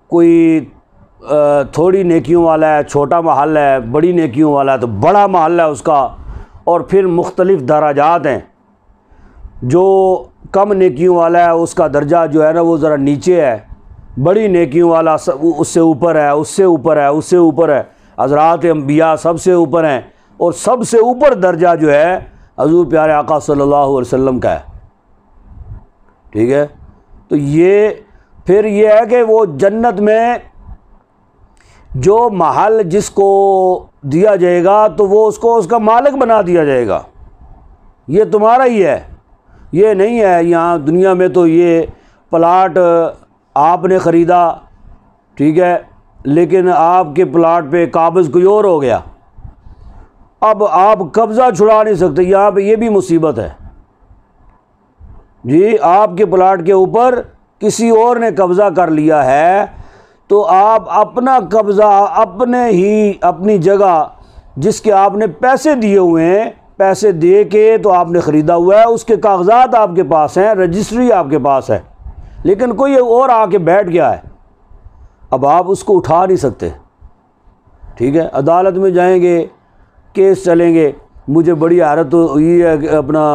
کوئی تھوڑی نیکیوں والا ہے چھوٹا محل ہے، بڑی نیکیوں والا ہے تو بڑا محل ہے اس کا، اور پھر مختلف درجات ہیں، جو کم نیکیوں والا ہے اس کا درجہ جو ہے نا وہ ذرا نیچے ہے، بڑی نیکیوں والا اس سے اوپر ہے، اس سے اوپر ہے، اس سے اوپر ہے، حضرات انبیاء سب سے اوپر ہیں، اور سب سے اوپر درجہ جو ہے حضور پیارے آقا صلی اللہ علیہ وسلم کا ہے، ٹھیک ہے۔ تو یہ پھر یہ ہے کہ وہ جنت میں جو محل جس کو دیا جائے گا تو وہ اس کو اس کا مالک بنا دیا جائے گا، یہ تمہارا ہی ہے، یہ نہیں ہے یہاں دنیا میں تو یہ پلاٹ آپ نے خریدا، ٹھیک ہے، لیکن آپ کے پلاٹ پہ قابض کوئی اور ہو گیا، اب آپ قبضہ چھڑا نہیں سکتے، یہاں پہ یہ بھی مصیبت ہے جی، آپ کے پلاٹ کے اوپر کسی اور نے قبضہ کر لیا ہے تو آپ اپنا قبضہ اپنی جگہ جس کے آپ نے پیسے دیے ہوئے ہیں، پیسے دے کے تو آپ نے خریدا ہوا ہے، اس کے کاغذات آپ کے پاس ہیں، رجسٹری آپ کے پاس ہے، لیکن کوئی اور آ کے بیٹھ گیا ہے، اب آپ اس کو اٹھا نہیں سکتے، ٹھیک ہے۔ عدالت میں جائیں گے، کیس چلیں گے۔ مجھے بڑی حیرت ہوئی ہے کہ اپنا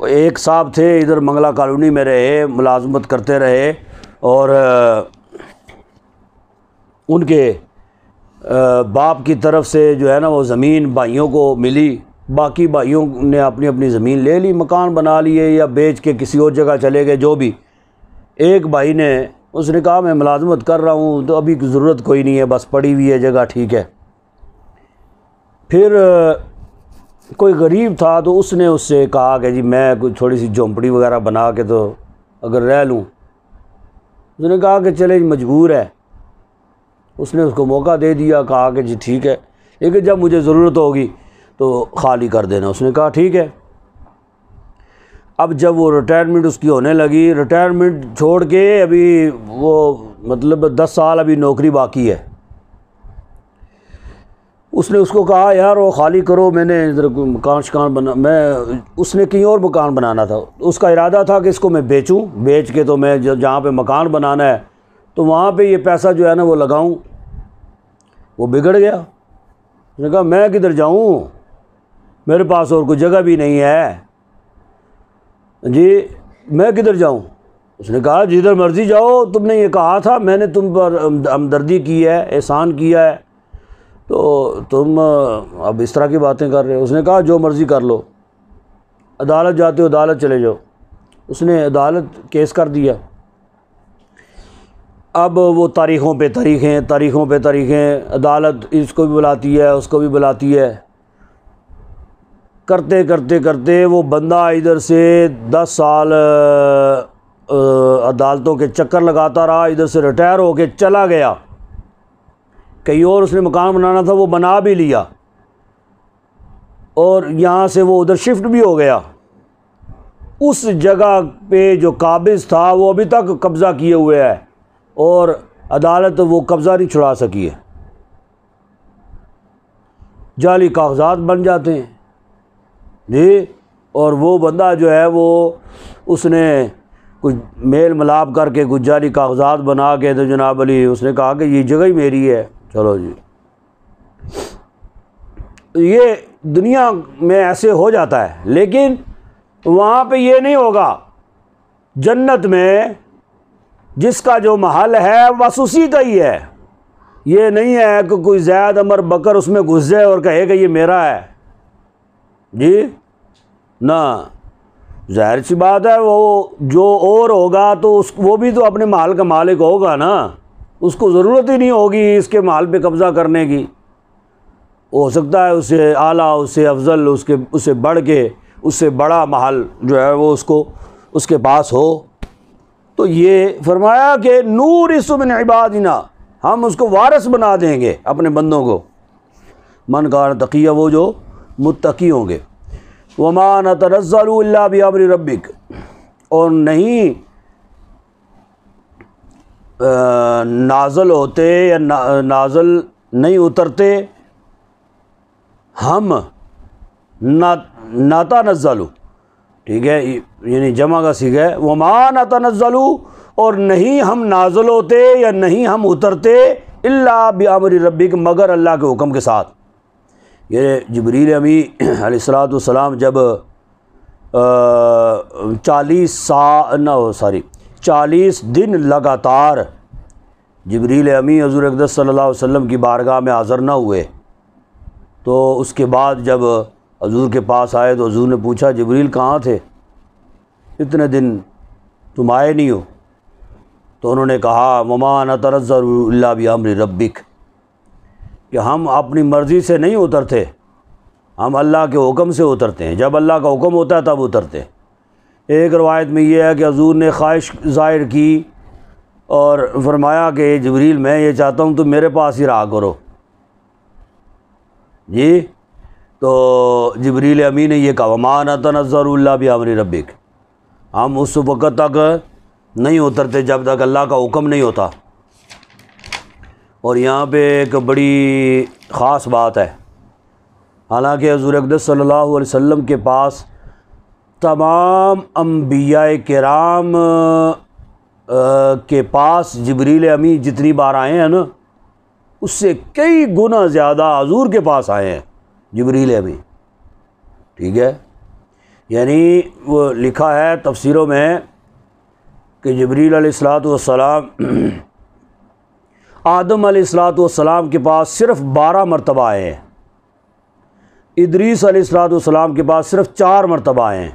ایک صاحب تھے ادھر منگلہ کالونی میں رہے، ملازمت کرتے رہے، اور ان کے باپ کی طرف سے جو ہے نا وہ زمین بھائیوں کو ملی، باقی بھائیوں نے اپنی اپنی زمین لے لی، مکان بنا لیے یا بیچ کے کسی اور جگہ چلے گئے، جو بھی۔ ایک بھائی نے اس نے کہا میں ملازمت کر رہا ہوں تو ابھی ضرورت کوئی نہیں ہے، بس پڑی ہوئی ہے جگہ، ٹھیک ہے۔ پھر کوئی غریب تھا تو اس نے اس سے کہا کہ جی میں کوئی تھوڑی سی جھونپڑی وغیرہ بنا کے تو اگر رہ لوں، اس نے کہا کہ چلے مجبور ہے، اس نے اس کو موقع دے دیا، کہا کہ جی ٹھیک ہے، لیکن جب مجھے ضرورت ہوگی تو خالی کر دینا۔ اس نے کہا ٹھیک ہے۔ اب جب وہ ریٹائرمنٹ اس کی ہونے لگی، ریٹائرمنٹ چھوڑ کے ابھی وہ مطلب 10 سال ابھی نوکری باقی ہے، اس نے اس کو کہا یار وہ خالی کرو، میں نے ادھر مکان شکان اس نے کہیں اور مکان بنانا تھا، اس کا ارادہ تھا کہ اس کو میں بیچوں، بیچ کے تو میں جہاں پہ مکان بنانا ہے تو وہاں پہ یہ پیسہ جو ہے نا وہ لگاؤں۔ وہ بگڑ گیا، اس نے کہا میں کدھر جاؤں، میرے پاس اور کوئی جگہ بھی نہیں ہے جی، میں کدھر جاؤں۔ اس نے کہا جدھر مرضی جاؤ، تم نے یہ کہا تھا، میں نے تم پر ہمدردی کی ہے، احسان کیا ہے، تو تم اب اس طرح کی باتیں کر رہے ہو۔ اس نے کہا جو مرضی کر لو، عدالت جاتے ہو عدالت چلے جاؤ۔ اس نے عدالت کیس کر دیا۔ اب وہ تاریخوں پہ تاریخیں، عدالت اس کو بھی بلاتی ہے، اس کو بھی بلاتی ہے، کرتے وہ بندہ ادھر سے 10 سال عدالتوں کے چکر لگاتا رہا، ادھر سے ریٹائر ہو کے چلا گیا۔ کہیں اور اس نے مکان بنانا تھا، وہ بنا بھی لیا، اور یہاں سے وہ ادھر شفٹ بھی ہو گیا۔ اس جگہ پہ جو قابض تھا وہ ابھی تک قبضہ کیے ہوئے ہے، اور عدالت وہ قبضہ نہیں چھڑا سکی ہے۔ جعلی کاغذات بن جاتے ہیں جی، اور وہ بندہ جو ہے وہ اس نے کچھ میل ملاپ کر کے کچھ جعلی کاغذات بنا کے، تو جناب علی اس نے کہا کہ یہ جگہ ہی میری ہے، چلو جی۔ یہ دنیا میں ایسے ہو جاتا ہے، لیکن وہاں پہ یہ نہیں ہوگا۔ جنت میں جس کا جو محل ہے بس اسی کا ہی ہے۔ یہ نہیں ہے کہ کوئی زید عمر بکر اس میں گھس جائے اور کہے کہ یہ میرا ہے جی، نہ، ظاہر سی بات ہے، وہ جو اور ہوگا تو وہ بھی تو اپنے محل کا مالک ہوگا نا، اس کو ضرورت ہی نہیں ہوگی اس کے محل پہ قبضہ کرنے کی۔ ہو سکتا ہے اس سے اعلیٰ، اس سے افضل، اس سے بڑھ کے، اس سے بڑا محل جو ہے وہ اس کے پاس ہو۔ تو یہ فرمایا کہ نورث من عبادنا، ہم اس کو وارث بنا دیں گے اپنے بندوں کو، من کان تقیہ، وہ جو متقی ہوں گے۔ وما نتنزل الا بامر ربک، اور نہیں نازل ہوتے یا نازل نہیں اترتے ہم، نتنزل، ٹھیک ہے، یعنی جمع کا صیغہ ہے، وما نتنزل، اور نہیں ہم نازل ہوتے یا نہیں ہم اترتے الا بامر ربک، مگر اللہ کے حکم کے ساتھ۔ یہ جبریل امی علیہ السلام جب 40 دن لگاتار جبریل امی حضور اقدس صلی اللہ علیہ وسلم کی بارگاہ میں حاضر نہ ہوئے، تو اس کے بعد جب حضور کے پاس آئے تو حضور نے پوچھا جبریل کہاں تھے، اتنے دن تم آئے نہیں ہو؟ تو انہوں نے کہا وما نتنزل الا بامر ربک، کہ ہم اپنی مرضی سے نہیں اترتے، ہم اللہ کے حکم سے اترتے ہیں، جب اللہ کا حکم ہوتا ہے تب اترتے ہیں۔ ایک روایت میں یہ ہے کہ حضور نے خواہش ظاہر کی اور فرمایا کہ جبریل میں یہ چاہتا ہوں تم میرے پاس ہی رہا کرو جی، تو جبریل امی نے یہ کہا وما نتنزل الا بامر ربک، ہم اس وقت تک نہیں اترتے جب تک اللہ کا حکم نہیں ہوتا۔ اور یہاں پہ ایک بڑی خاص بات ہے، حالانکہ حضور اقدس صلی اللہ علیہ وسلم کے پاس تمام انبیاء کرام کے پاس جبریل امی جتنی بار آئے ہیں نا، اس سے کئی گنا زیادہ حضور کے پاس آئے ہیں جبریل امی، ٹھیک ہے۔ یعنی وہ لکھا ہے تفسیروں میں کہ جبریل علیہ السلام آدم علیہ السلام کے پاس صرف 12 مرتبہ آئے ہیں، ادریس علیہ السلام کے پاس صرف 4 مرتبہ آئے ہیں،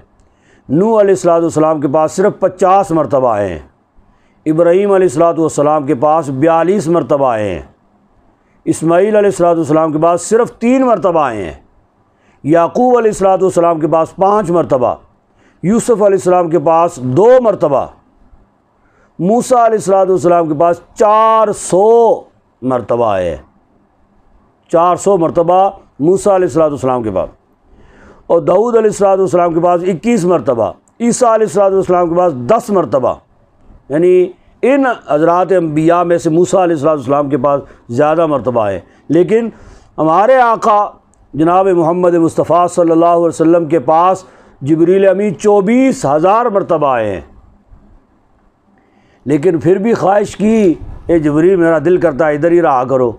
نوح علیہ السلام کے پاس صرف 50 مرتبہ آئے ہیں، ابراہیم علیہ السلام کے پاس 42 مرتبہ آئے ہیں، اسماعیل علیہ السلام کے پاس صرف 3 مرتبہ آئے ہیں، یعقوب علیہ السلام کے پاس 5 مرتبہ، یوسف علیہ السلام کے پاس 2 مرتبہ، موسیٰ علیہ السلام کے پاس 400 مرتبہ آئے ہیں، 400 مرتبہ موسیٰ علیہ السلام کے پاس، اور داؤد علیہ السلام کے پاس 21 مرتبہ، عیسیٰ علیہ السلام کے پاس 10 مرتبہ۔ یعنی ان حضرات انبیاء میں سے موسیٰ علیہ السلام کے پاس زیادہ مرتبہ آئے، لیکن ہمارے آقا جناب محمد مصطفیٰ صلی اللہ علیہ وسلم کے پاس جبریل امی 24,000 مرتبہ آئے ہیں، لیکن پھر بھی خواہش کی اے جبریل میرا دل کرتا ہے ادھر ہی رہا کرو،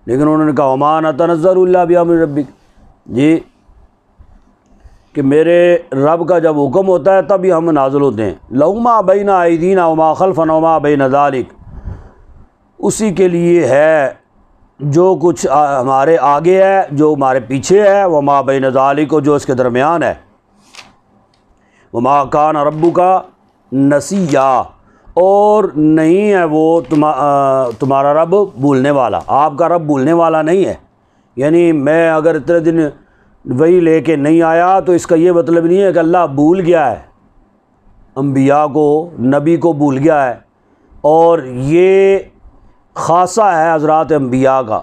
لیکن انہوں نے کہا وما نتنزل الا بامر ربک جی۔ کہ میرے رب کا جب حکم ہوتا ہے تب ہی ہم نازل ہوتے ہیں۔ لَهُ مَا بَيْنَ أَيْدِينَا وَمَا خَلْفَنَا وَمَا بَيْنَ ذَلِكَ، اسی کے لیے ہے جو کچھ ہمارے آگے ہے، جو ہمارے پیچھے ہے، وَمَا بَيْنَ ذَلِكَ، جو اس کے درمیان ہے، وَمَا كَانَ رَبُّكَ نَسِيًّا، اور نہیں ہے وہ تمہارا رب بھولنے والا، آپ کا رب بھولنے والا نہیں ہے۔ یعنی میں اگر اتنے دن وہی لے کے نہیں آیا تو اس کا یہ مطلب نہیں ہے کہ اللہ بھول گیا ہے، انبیاء کو، نبی کو بھول گیا ہے۔ اور یہ خاصہ ہے حضرات انبیاء کا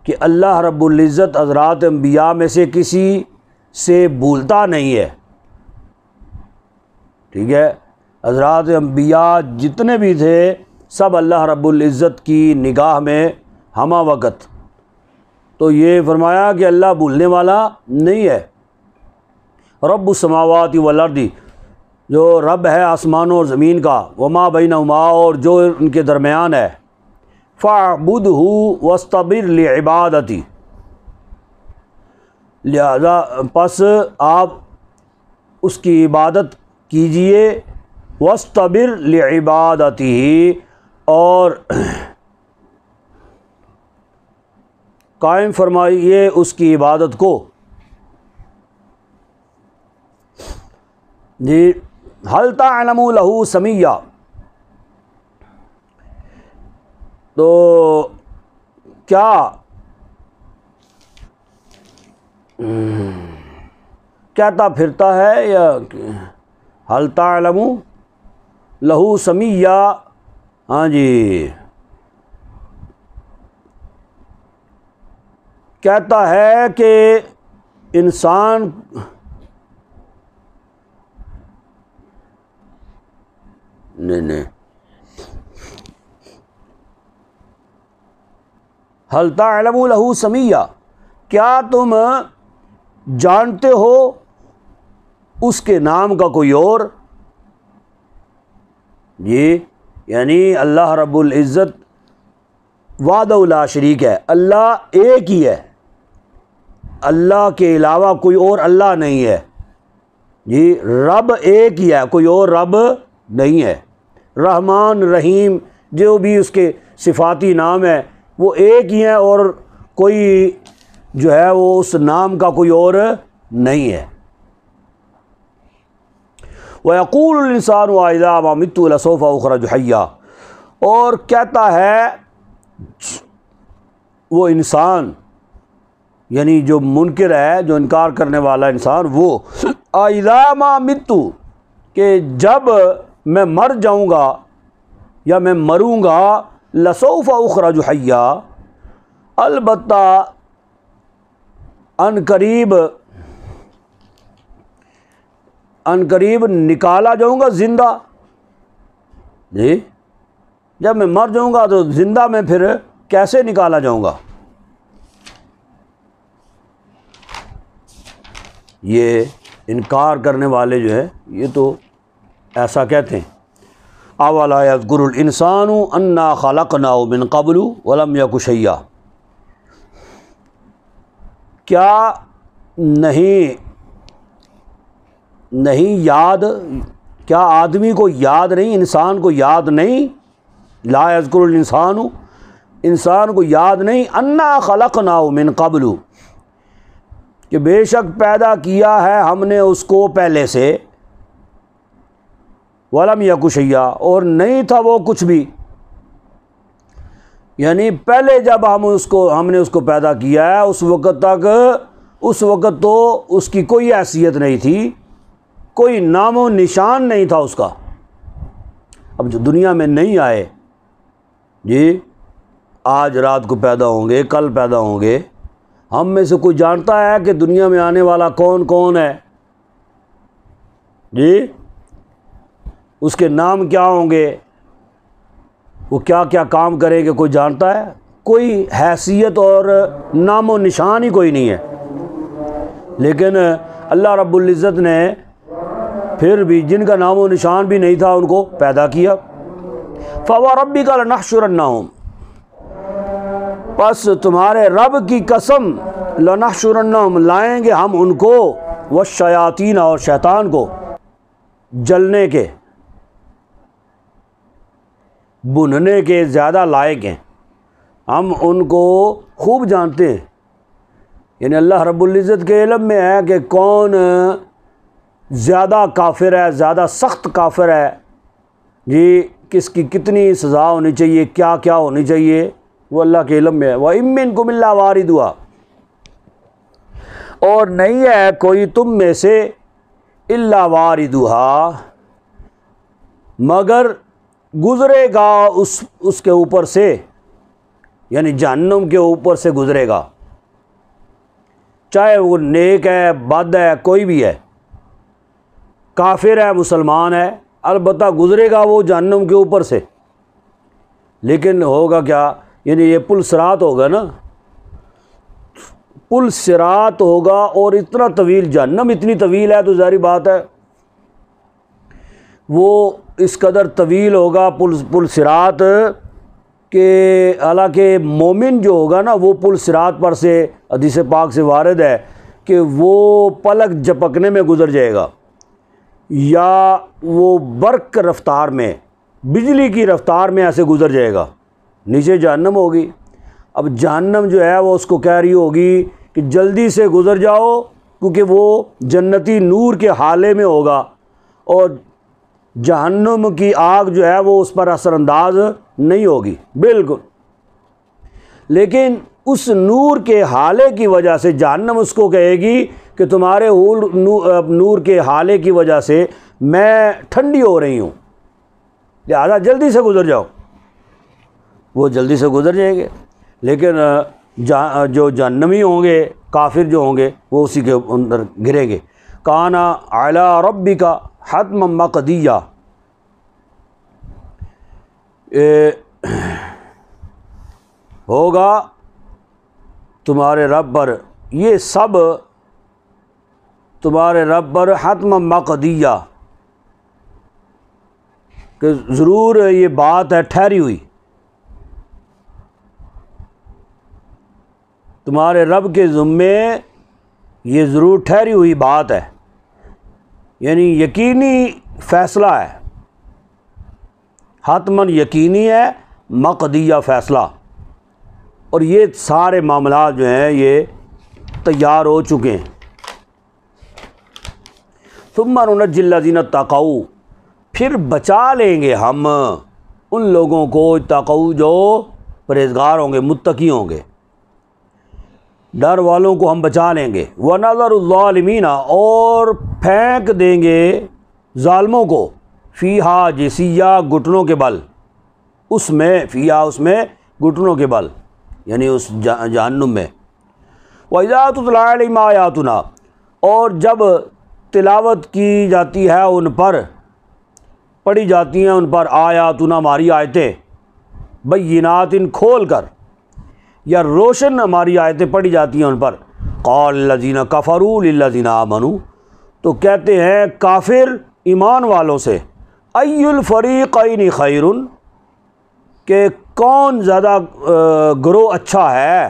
کہ اللہ رب العزت حضرات انبیاء میں سے کسی سے بھولتا نہیں ہے، ٹھیک ہے۔ حضرات انبیاء جتنے بھی تھے سب اللہ رب العزت کی نگاہ میں ہمہ وقت، تو یہ فرمایا کہ اللہ بھولنے والا نہیں ہے۔ رب السماوات والارض، جو رب ہے آسمانوں اور زمین کا، وما بینہما، اور جو ان کے درمیان ہے، فاعبدہ واستبر لعبادتی، لہذا پس آپ اس کی عبادت کیجئے، واستبر لعبادتہ، اور قائم فرمائیے اس کی عبادت کو۔ جی، هل تعلم له سمیہ، تو کیا کہتا پھرتا ہے، یا هل تعلم له سمیہ، ہاں جی، کہتا ہے کہ انسان نہیں هل تعلم له سمیہ، کیا تم جانتے ہو اس کے نام کا کوئی اور؟ جی، یعنی اللہ رب العزت وحدہ لا شریک ہے، اللہ ایک ہی ہے، اللہ کے علاوہ کوئی اور اللہ نہیں ہے۔ جی، رب ایک ہی ہے، کوئی اور رب نہیں ہے۔ رحمان رحیم جو بھی اس کے صفاتی نام ہے وہ ایک ہی ہیں، اور کوئی جو ہے وہ اس نام کا کوئی اور نہیں ہے۔ وَيَقُولُ الْإِنسَانُ أَإِذَا مَا مِتُّ لَسَوْفَ أُخْرَجُ حَيًّا، اور کہتا ہے وہ انسان، یعنی جو منکر ہے، جو انکار کرنے والا انسان، وہ أَإِذَا مَا مِتُّ، کہ جب میں مر جاؤں گا یا میں مروں گا، لَسَوْفَ أُخْرَجُ حَيًّا، البتہ ان قریب نکالا جاؤں گا زندہ۔ جی، جب میں مر جاؤں گا تو زندہ میں پھر کیسے نکالا جاؤں گا؟ یہ انکار کرنے والے جو ہے یہ تو ایسا کہتے ہیں۔ اولا یذکر الانسان انا خلقناه من قبل ولم یک شیئا، کیا نہیں یاد، کیا آدمی کو یاد نہیں، انسان کو یاد نہیں، لا یذکر الانسان، انسان کو یاد نہیں، انا خلقناه من قبل، کہ بے شک پیدا کیا ہے ہم نے اس کو پہلے سے، ولم یک شیئا، اور نہیں تھا وہ کچھ بھی، یعنی پہلے جب ہم نے اس کو پیدا کیا ہے اس وقت تو اس کی کوئی حیثیت نہیں تھی، کوئی نام و نشان نہیں تھا اس کا۔ اب جو دنیا میں نہیں آئے، جی آج رات کو پیدا ہوں گے، کل پیدا ہوں گے، ہم میں سے کوئی جانتا ہے کہ دنیا میں آنے والا کون کون ہے؟ جی، اس کے نام کیا ہوں گے، وہ کیا کیا کام کرے گا، کوئی جانتا ہے؟ کوئی حیثیت اور نام و نشان ہی کوئی نہیں ہے۔ لیکن اللہ رب العزت نے پھر بھی جن کا نام و نشان بھی نہیں تھا ان کو پیدا کیا۔ فَوَرَبِّكَ لَنَحْشُرَنَّهُمْ، پس تمہارے رب کی قسم، لَنَحْشُرَنَّهُمْ، لائیں گے ہم ان کو، والشیاطین اور شیطان کو جلنے کے بھننے کے زیادہ لائق ہیں، ہم ان کو خوب جانتے ہیں۔ یعنی اللہ رب العزت کے علم میں ہے کہ کون زیادہ کافر ہے، زیادہ سخت کافر ہے، جی کس کی کتنی سزا ہونی چاہیے، کیا کیا ہونی چاہیے، وہ اللہ کے علم میں ہے۔ وَإِن مِّنكُمْ إِلَّا وَارِدُهَا، اور نہیں ہے کوئی تم میں سے الا واردها، مگر گزرے گا اس کے اوپر سے، یعنی جہنم کے اوپر سے گزرے گا، چاہے وہ نیک ہے، بد ہے، کوئی بھی ہے، کافر ہے، مسلمان ہے، البتہ گزرے گا وہ جہنم کے اوپر سے۔ لیکن ہوگا کیا، یعنی یہ پل صراط ہوگا نا، پل صراط ہوگا، اور اتنا طویل، جہنم اتنی طویل ہے تو ظاہری بات ہے وہ اس قدر طویل ہوگا پل صراط کہ حالانکہ مومن جو ہوگا نا وہ پل صراط پر سے حدیث پاک سے وارد ہے کہ وہ پلک جھپکنے میں گزر جائے گا، یا وہ برق رفتار میں، بجلی کی رفتار میں ایسے گزر جائے گا۔ نیچے جہنم ہوگی، اب جہنم جو ہے وہ اس کو کہہ رہی ہوگی کہ جلدی سے گزر جاؤ، کیونکہ وہ جنتی نور کے حالے میں ہوگا، اور جہنم کی آگ جو ہے وہ اس پر اثر انداز نہیں ہوگی بالکل، لیکن اس نور کے حالے کی وجہ سے جہنم اس کو کہے گی کہ تمہارے نور کے حالے کی وجہ سے میں ٹھنڈی ہو رہی ہوں، لہذا جلدی سے گزر جاؤ۔ وہ جلدی سے گزر جائیں گے، لیکن جو جہنمی ہوں گے، کافر جو ہوں گے، وہ اسی کے اندر گریں گے۔ کان علی ربک حتما مقضیہ، ہوگا تمہارے رب پر، یہ سب تمہارے رب پر حتما مقضیہ، کہ ضرور یہ بات ہے ٹھہری ہوئی، تمہارے رب کے ذمے یہ ضرور ٹھہری ہوئی بات ہے، یعنی یقینی فیصلہ ہے، حتماً یقینی ہے، مقضیہ فیصلہ، اور یہ سارے معاملات جو ہیں یہ تیار ہو چکے ہیں۔ ثم ننجی الذین اتقوا، پھر بچا لیں گے ہم ان لوگوں کو اتقوا جو پرہیزگار ہوں گے، متقی ہوں گے، ڈر والوں کو ہم بچا لیں گے۔ وَنَذَرُ الظَّالِمِينَ، اور پھینک دیں گے ظالموں کو، فیہا جثیہ، گھٹنوں کے بل، اس میں، فیہا اس میں، گھٹنوں کے بل، یعنی اس جہنم میں۔ وَإِذَا تُتْلَىٰ عَلَيْهِمْ آیاتنا، اور جب تلاوت کی جاتی ہے ان پر، پڑھی جاتی ہیں ان پر آیاتنا، ہماری آیتیں، بینات، کھول کر، یا روشن ہماری آیتیں پڑھی جاتی ہیں ان پر، قال الذین کفروا للذین آمنوا، تو کہتے ہیں کافر ایمان والوں سے، ای الفریقین خیر، کہ کون زیادہ گروہ اچھا ہے،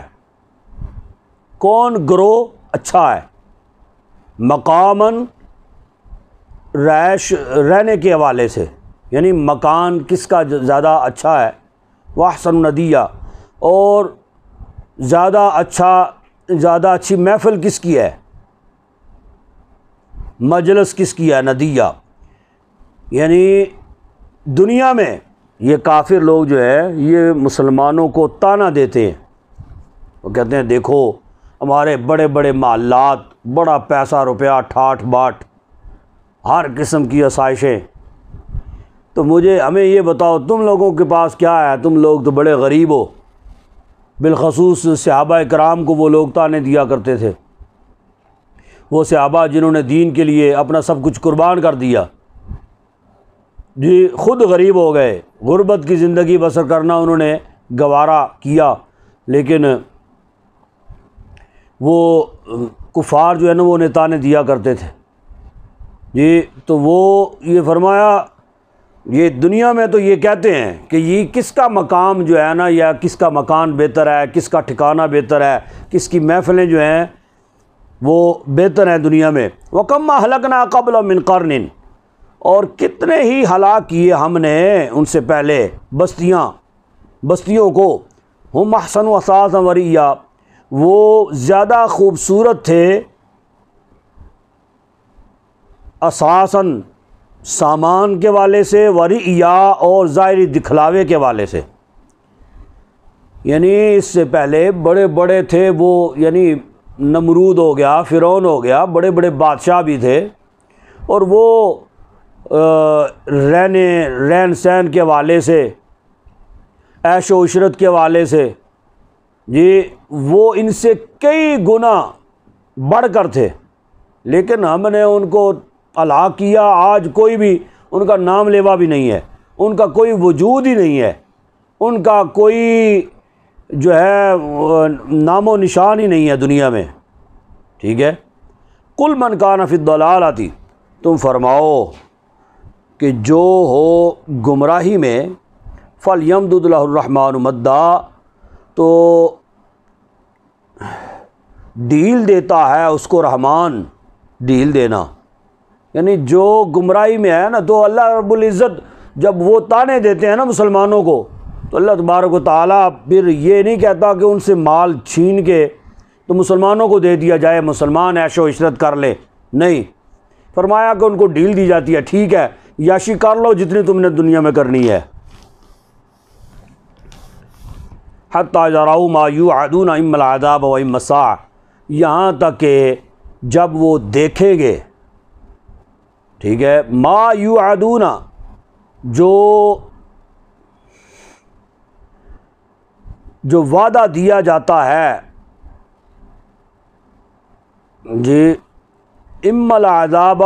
کون گروہ اچھا ہے، مقاماً رہنے کے حوالے سے، یعنی مکان کس کا زیادہ اچھا ہے، واحسن ندیہ، اور زیادہ اچھی محفل کس کی ہے، مجلس کس کی ہے، ندیہ، یعنی دنیا میں یہ کافر لوگ جو ہے یہ مسلمانوں کو طعنہ دیتے ہیں، وہ کہتے ہیں دیکھو ہمارے بڑے بڑے محلات، بڑا پیسہ روپیہ ٹھاٹھ باٹ، ہر قسم کی آسائشیں، تو ہمیں یہ بتاؤ تم لوگوں کے پاس کیا ہے، تم لوگ تو بڑے غریب ہو۔ بالخصوص صحابہ کرام کو وہ لوگ طعنے دیا کرتے تھے، وہ صحابہ جنہوں نے دین کے لیے اپنا سب کچھ قربان کر دیا، جی خود غریب ہو گئے، غربت کی زندگی بسر کرنا انہوں نے گوارا کیا، لیکن وہ کفار جو ہے نا وہ انہیں طعنے دیا کرتے تھے، جی تو وہ یہ فرمایا، یہ دنیا میں تو یہ کہتے ہیں کہ یہ کس کا مقام جو ہے نا، یا کس کا مکان بہتر ہے، کس کا ٹھکانہ بہتر ہے، کس کی محفلیں جو ہیں وہ بہتر ہیں دنیا میں۔ وَكَمْ أَهْلَكْنَا قَبْلَهُم مِّن قَرْنٍ، اور کتنے ہی ہلاک کیے ہم نے ان سے پہلے بستیوں کو۔ ہم احسن اثاثا ورعیا، وہ زیادہ خوبصورت تھے اساساً سامان کے والے سے، ورعیا اور ظاہری دکھلاوے کے والے سے، یعنی اس سے پہلے بڑے بڑے تھے وہ، یعنی نمرود ہو گیا، فرعون ہو گیا، بڑے بڑے بادشاہ بھی تھے، اور وہ رہن سہن کے حوالے سے، عیش و عشرت کے حوالے سے جی وہ ان سے کئی گنا بڑھ کر تھے، لیکن ہم نے ان کو ہلاک کیا۔ آج کوئی بھی ان کا نام لیوا بھی نہیں ہے، ان کا کوئی وجود ہی نہیں ہے، ان کا کوئی جو ہے نام و نشان ہی نہیں ہے دنیا میں، ٹھیک ہے۔ قُلْ مَنْ كَانَ فِي الضَّلَالَةِ، تم فرماؤ کہ جو ہو گمراہی میں، فَلْيَمْدُدْ لَهُ الرَّحْمَٰنُ مَدًّا، تو ڈھیل دیتا ہے اس کو رحمان، ڈھیل دینا، یعنی جو گمراہی میں ہے نا، تو اللہ رب العزت جب وہ تانے دیتے ہیں نا مسلمانوں کو، تو اللہ تبارک و تعالیٰ پھر یہ نہیں کہتا کہ ان سے مال چھین کے تو مسلمانوں کو دے دیا جائے، مسلمان عیش و عشرت کر لے، نہیں، فرمایا کہ ان کو ڈھیل دی جاتی ہے، ٹھیک ہے یاشی کر لو جتنی تم نے دنیا میں کرنی ہے۔ حَتَّىٰ إِذَا رَأَوْا مَا يُوعَدُونَ إِمَّا الْعَذَابَ وَإِمَّا السَّاعَةُ، یہاں تک کہ جب وہ دیکھیں گے، ٹھیک ہے، ما یوعدون، جو وعدہ دیا جاتا ہے جی، اما العذاب،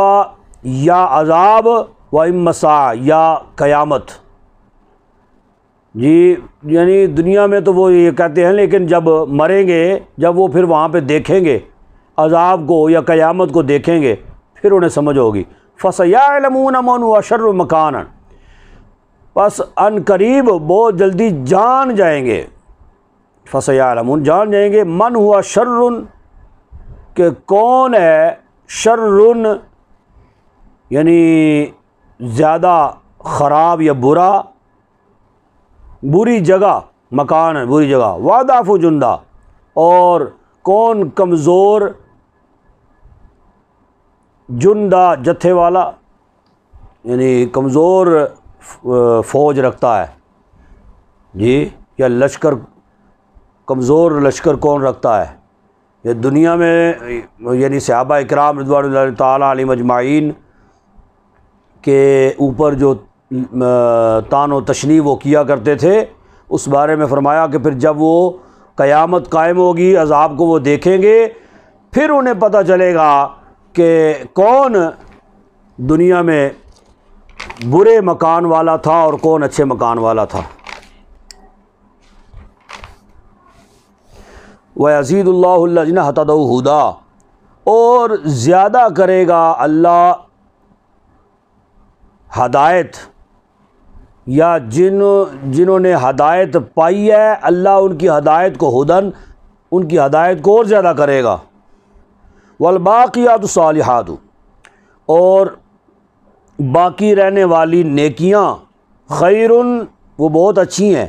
یا عذاب، و اما الساعہ، یا قیامت، جی یعنی دنیا میں تو وہ یہ کہتے ہیں، لیکن جب مریں گے، جب وہ پھر وہاں پہ دیکھیں گے عذاب کو یا قیامت کو دیکھیں گے، پھر انہیں سمجھ ہوگی۔ فَسَيَعْلَمُونَ مَنْ هُوَ شَرٌّ مَكَانًا، پس ان قریب بہت جلدی جان جائیں گے، فَسَيَعْلَمُونَ جان جائیں گے، من ہوا شرٌ، کہ کون ہے شرٌ، یعنی زیادہ خراب یا برا، بری جگہ، مکان ہے بری جگہ، وَأَضْعَفُ جُنْدًا، اور کون کمزور، جندہ جتھے والا، یعنی کمزور فوج رکھتا ہے جی، یا لشکر، کمزور لشکر کون رکھتا ہے۔ یہ دنیا میں یعنی صحابہ اکرام رضوان اللہ تعالیٰ علیہم اجمعین کے اوپر جو طعن و تشنیع وہ کیا کرتے تھے، اس بارے میں فرمایا کہ پھر جب وہ قیامت قائم ہوگی، عذاب کو وہ دیکھیں گے، پھر انہیں پتہ چلے گا کہ کون دنیا میں برے مکان والا تھا اور کون اچھے مکان والا تھا۔ وَيَزِيدُ اللَّهُ الَّذِينَ اهْتَدَوْا هُدًى، اور زیادہ کرے گا اللہ ہدایت، یا جنہوں نے ہدایت پائی ہے، اللہ ان کی ہدایت کو ہدن، ان کی ہدایت کو اور زیادہ کرے گا۔ وَالْبَاقِيَاتُ الصَّالِحَاتُ، اور باقی رہنے والی نیکیاں، خیرٌ، وہ بہت اچھی ہیں،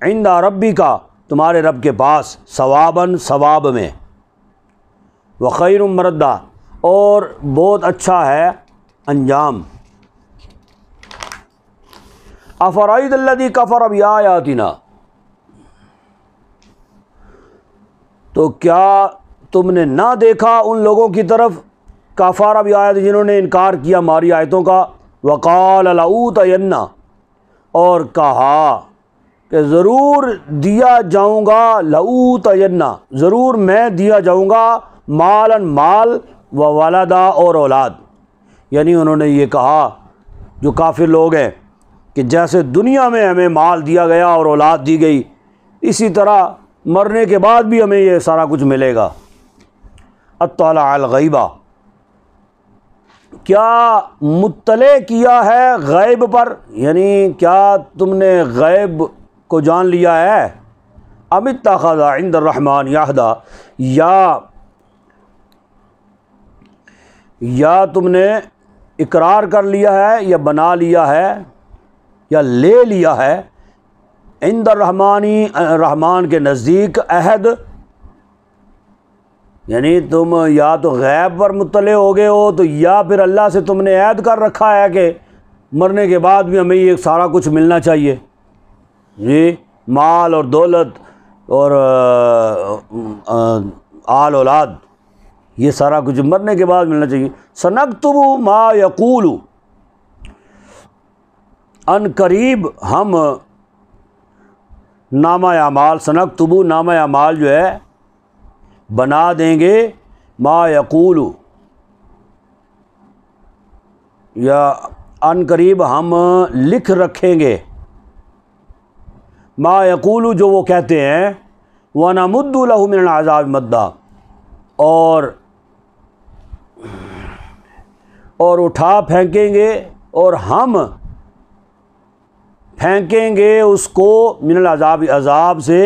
عند ربک، تمہارے رب کے پاس، ثواباً، ثواب میں، وخیر مردہ، اور بہت اچھا ہے انجام۔ افرأیت الذی کفر بآیاتنا، تو کیا تم نے نہ دیکھا ان لوگوں کی طرف، کفر بآیات، جنہوں نے انکار کیا ہماری آیتوں کا، وقال لأوتین، اور کہا کہ ضرور دیا جاؤں گا، لأوتین، ضرور میں دیا جاؤں گا، مالاً مال، و ولدا، اور اولاد، یعنی انہوں نے یہ کہا جو کافر لوگ ہیں کہ جیسے دنیا میں ہمیں مال دیا گیا اور اولاد دی گئی، اسی طرح مرنے کے بعد بھی ہمیں یہ سارا کچھ ملے گا۔ اطلع الغیبہ، کیا مطلع کیا ہے غیب پر، یعنی کیا تم نے غیب کو جان لیا ہے، ام اتخذ عند الرحمن عہدا، یا یا تم نے اقرار کر لیا ہے یا بنا لیا ہے یا لے لیا ہے عند الرحمانی، رحمان کے نزدیک، عہد، یعنی تم یا تو غیب پر مطلع ہو گئے ہو تو یا پھر اللہ سے تم نے عہد کر رکھا ہے کہ مرنے کے بعد بھی ہمیں یہ سارا کچھ ملنا چاہیے، جی مال اور دولت اور آل اولاد، یہ سارا کچھ مرنے کے بعد ملنا چاہیے۔ سنکتب ما یقول، ان قریب ہم نامہ اعمال، سنکتب نامہ اعمال جو ہے بنا دیں گے، ما یقول، یا ان قریب ہم لکھ رکھیں گے، ما یقول جو وہ کہتے ہیں، وَنَمُدُّ لَهُ مِنَ الْعَذَابِ مَدًّا، اور اٹھا پھینکیں گے، اور ہم پھینکیں گے اس کو من العذاب، عذاب سے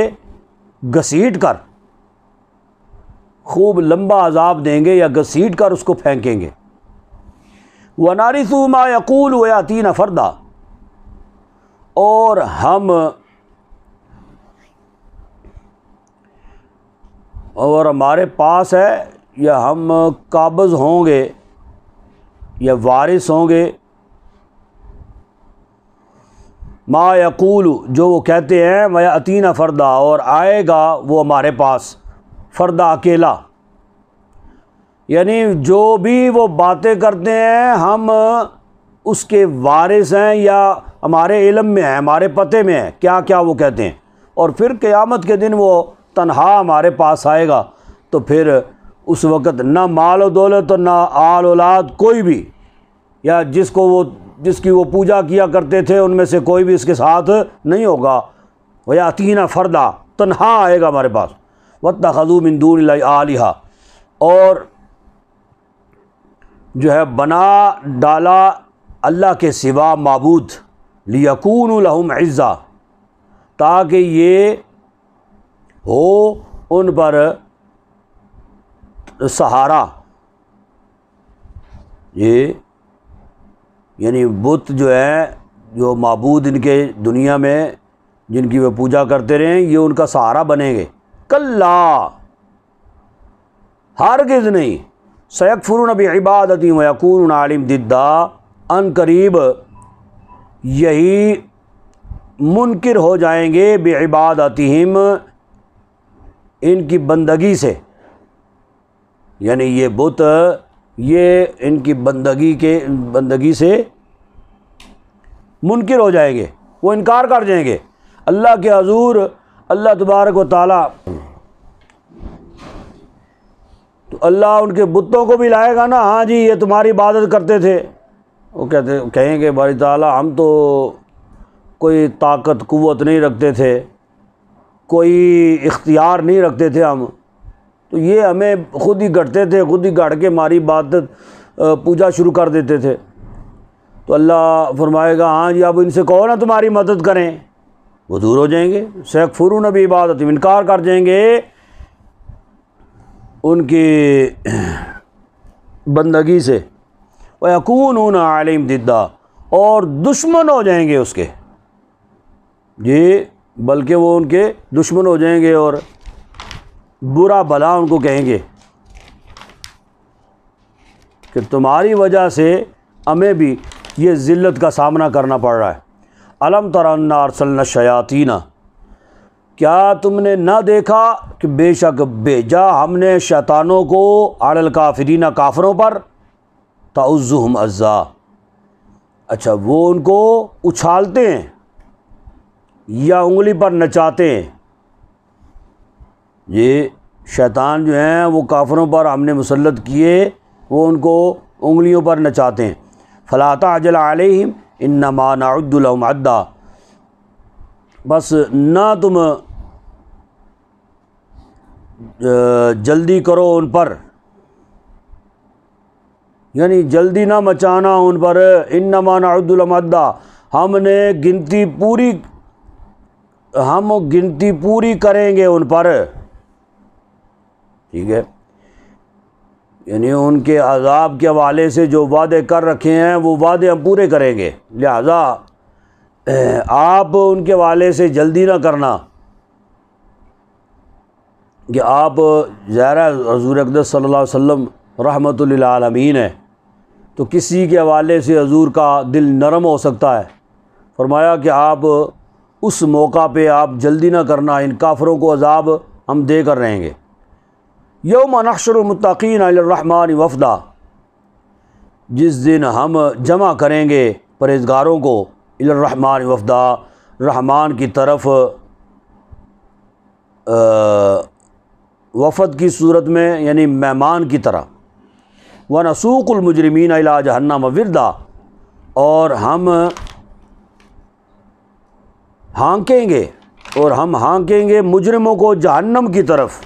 گھسیٹ کر، خوب لمبا عذاب دیں گے یا گھسیٹ کر اس کو پھینکیں گے۔ وَنَرِثُ مَا يَقُولُ وَيَأْتِينَ فَرْدًا، اور ہم اور ہمارے پاس ہے یا ہم قابض ہوں گے یا وارث ہوں گے، ما یقول جو وہ کہتے ہیں، وَيَأْتِينَ فَرْدًا، اور آئے گا وہ ہمارے پاس فردا، اکیلا، یعنی جو بھی وہ باتیں کرتے ہیں ہم اس کے وارث ہیں یا ہمارے علم میں ہیں، ہمارے پتے میں ہیں کیا کیا وہ کہتے ہیں، اور پھر قیامت کے دن وہ تنہا ہمارے پاس آئے گا، تو پھر اس وقت نہ مال و دولت اور نہ آل اولاد کوئی بھی، یا جس کی وہ پوجا کیا کرتے تھے ان میں سے کوئی بھی اس کے ساتھ نہیں ہوگا۔ وَيَأْتِينَ فَرْدًا، تنہا آئے گا ہمارے پاس۔ وَاتَّخَذُوا مِن دُونِ اللَّهِ آلِهَةً، اور جو ہے بنا ڈالا اللہ کے سوا معبود، لِيَكُونُوا لَهُمْ عِزًّا، تاکہ یہ ہو ان پر سہارا، یہ یعنی بت جو ہے، جو معبود ان کے دنیا میں جن کی وہ پوجا کرتے رہے، یہ ان کا سہارا بنیں گے۔ کلا، ہرگز نہیں، سیکفرون بعبادتی ویکونون علیہم ضدا، ان قریب یہی منکر ہو جائیں گے بعبادتہم، ان کی بندگی سے، یعنی یہ بت یہ ان کی بندگی سے منکر ہو جائیں گے، وہ انکار کر جائیں گے اللہ کے حضور۔ اللہ تبارک و تعالیٰ تو اللہ ان کے بتوں کو بھی لائے گا نا، ہاں جی یہ تمہاری عبادت کرتے تھے، وہ کہیں گے باری تعالیٰ ہم تو کوئی طاقت قوت نہیں رکھتے تھے، کوئی اختیار نہیں رکھتے تھے ہم تو، یہ ہمیں خود ہی گڑھتے تھے، خود ہی گڑھ کے ہماری عبادت پوجا شروع کر دیتے تھے۔ تو اللہ فرمائے گا ہاں جی اب ان سے کہو نا تمہاری مدد کریں، وہ دور ہو جائیں گے۔ سیکفرون بعبادتہم، انکار کر جائیں گے ان کی بندگی سے، وَيَكُونُونَ عَلَيْهِمْ ضِدًّا، اور دشمن ہو جائیں گے اس کے، جی بلکہ وہ ان کے دشمن ہو جائیں گے اور برا بھلا ان کو کہیں گے کہ تمہاری وجہ سے ہمیں بھی یہ ذلت کا سامنا کرنا پڑ رہا ہے۔ الم تر انا ارسلنا الشیاطین، کیا تم نے نہ دیکھا کہ بے شک بھیجا ہم نے شیطانوں کو، علی الکافرین، کافروں پر، تعزہم عزا، اچھا وہ ان کو اچھالتے ہیں یا انگلی پر نچاتے ہیں، یہ شیطان جو ہیں وہ کافروں پر ہم نے مسلط کیے، وہ ان کو انگلیوں پر نچاتے ہیں۔ فلا تعجل علیہم انما نعد لهم عدا، بس نہ تم جلدی کرو ان پر، یعنی جلدی نہ مچانا ان پر، انما نعد لهم عدا، ہم گنتی پوری کریں گے ان پر، ٹھیک ہے، یعنی ان کے عذاب کے حوالے سے جو وعدے کر رکھے ہیں وہ وعدے ہم پورے کریں گے، لہذا آپ ان کے حوالے سے جلدی نہ کرنا کہ آپ ظاہر ہے حضور اقدس صلی اللہ علیہ وسلم رحمت للعالمین ہے، تو کسی کے حوالے سے حضور کا دل نرم ہو سکتا ہے۔ فرمایا کہ آپ اس موقع پہ آپ جلدی نہ کرنا، ان کافروں کو عذاب ہم دے کر رہیں گے۔ یوم نحشر المتقین علی الرحمن وفدا، جس دن ہم جمع کریں گے پرہیزگاروں کو الی الرحمن وفدا، رحمان کی طرف وفد کی صورت میں، یعنی مہمان کی طرح۔ ونسوق المجرمین الی جہنم وردا، اور ہم ہانکیں گے مجرموں کو جہنم کی طرف،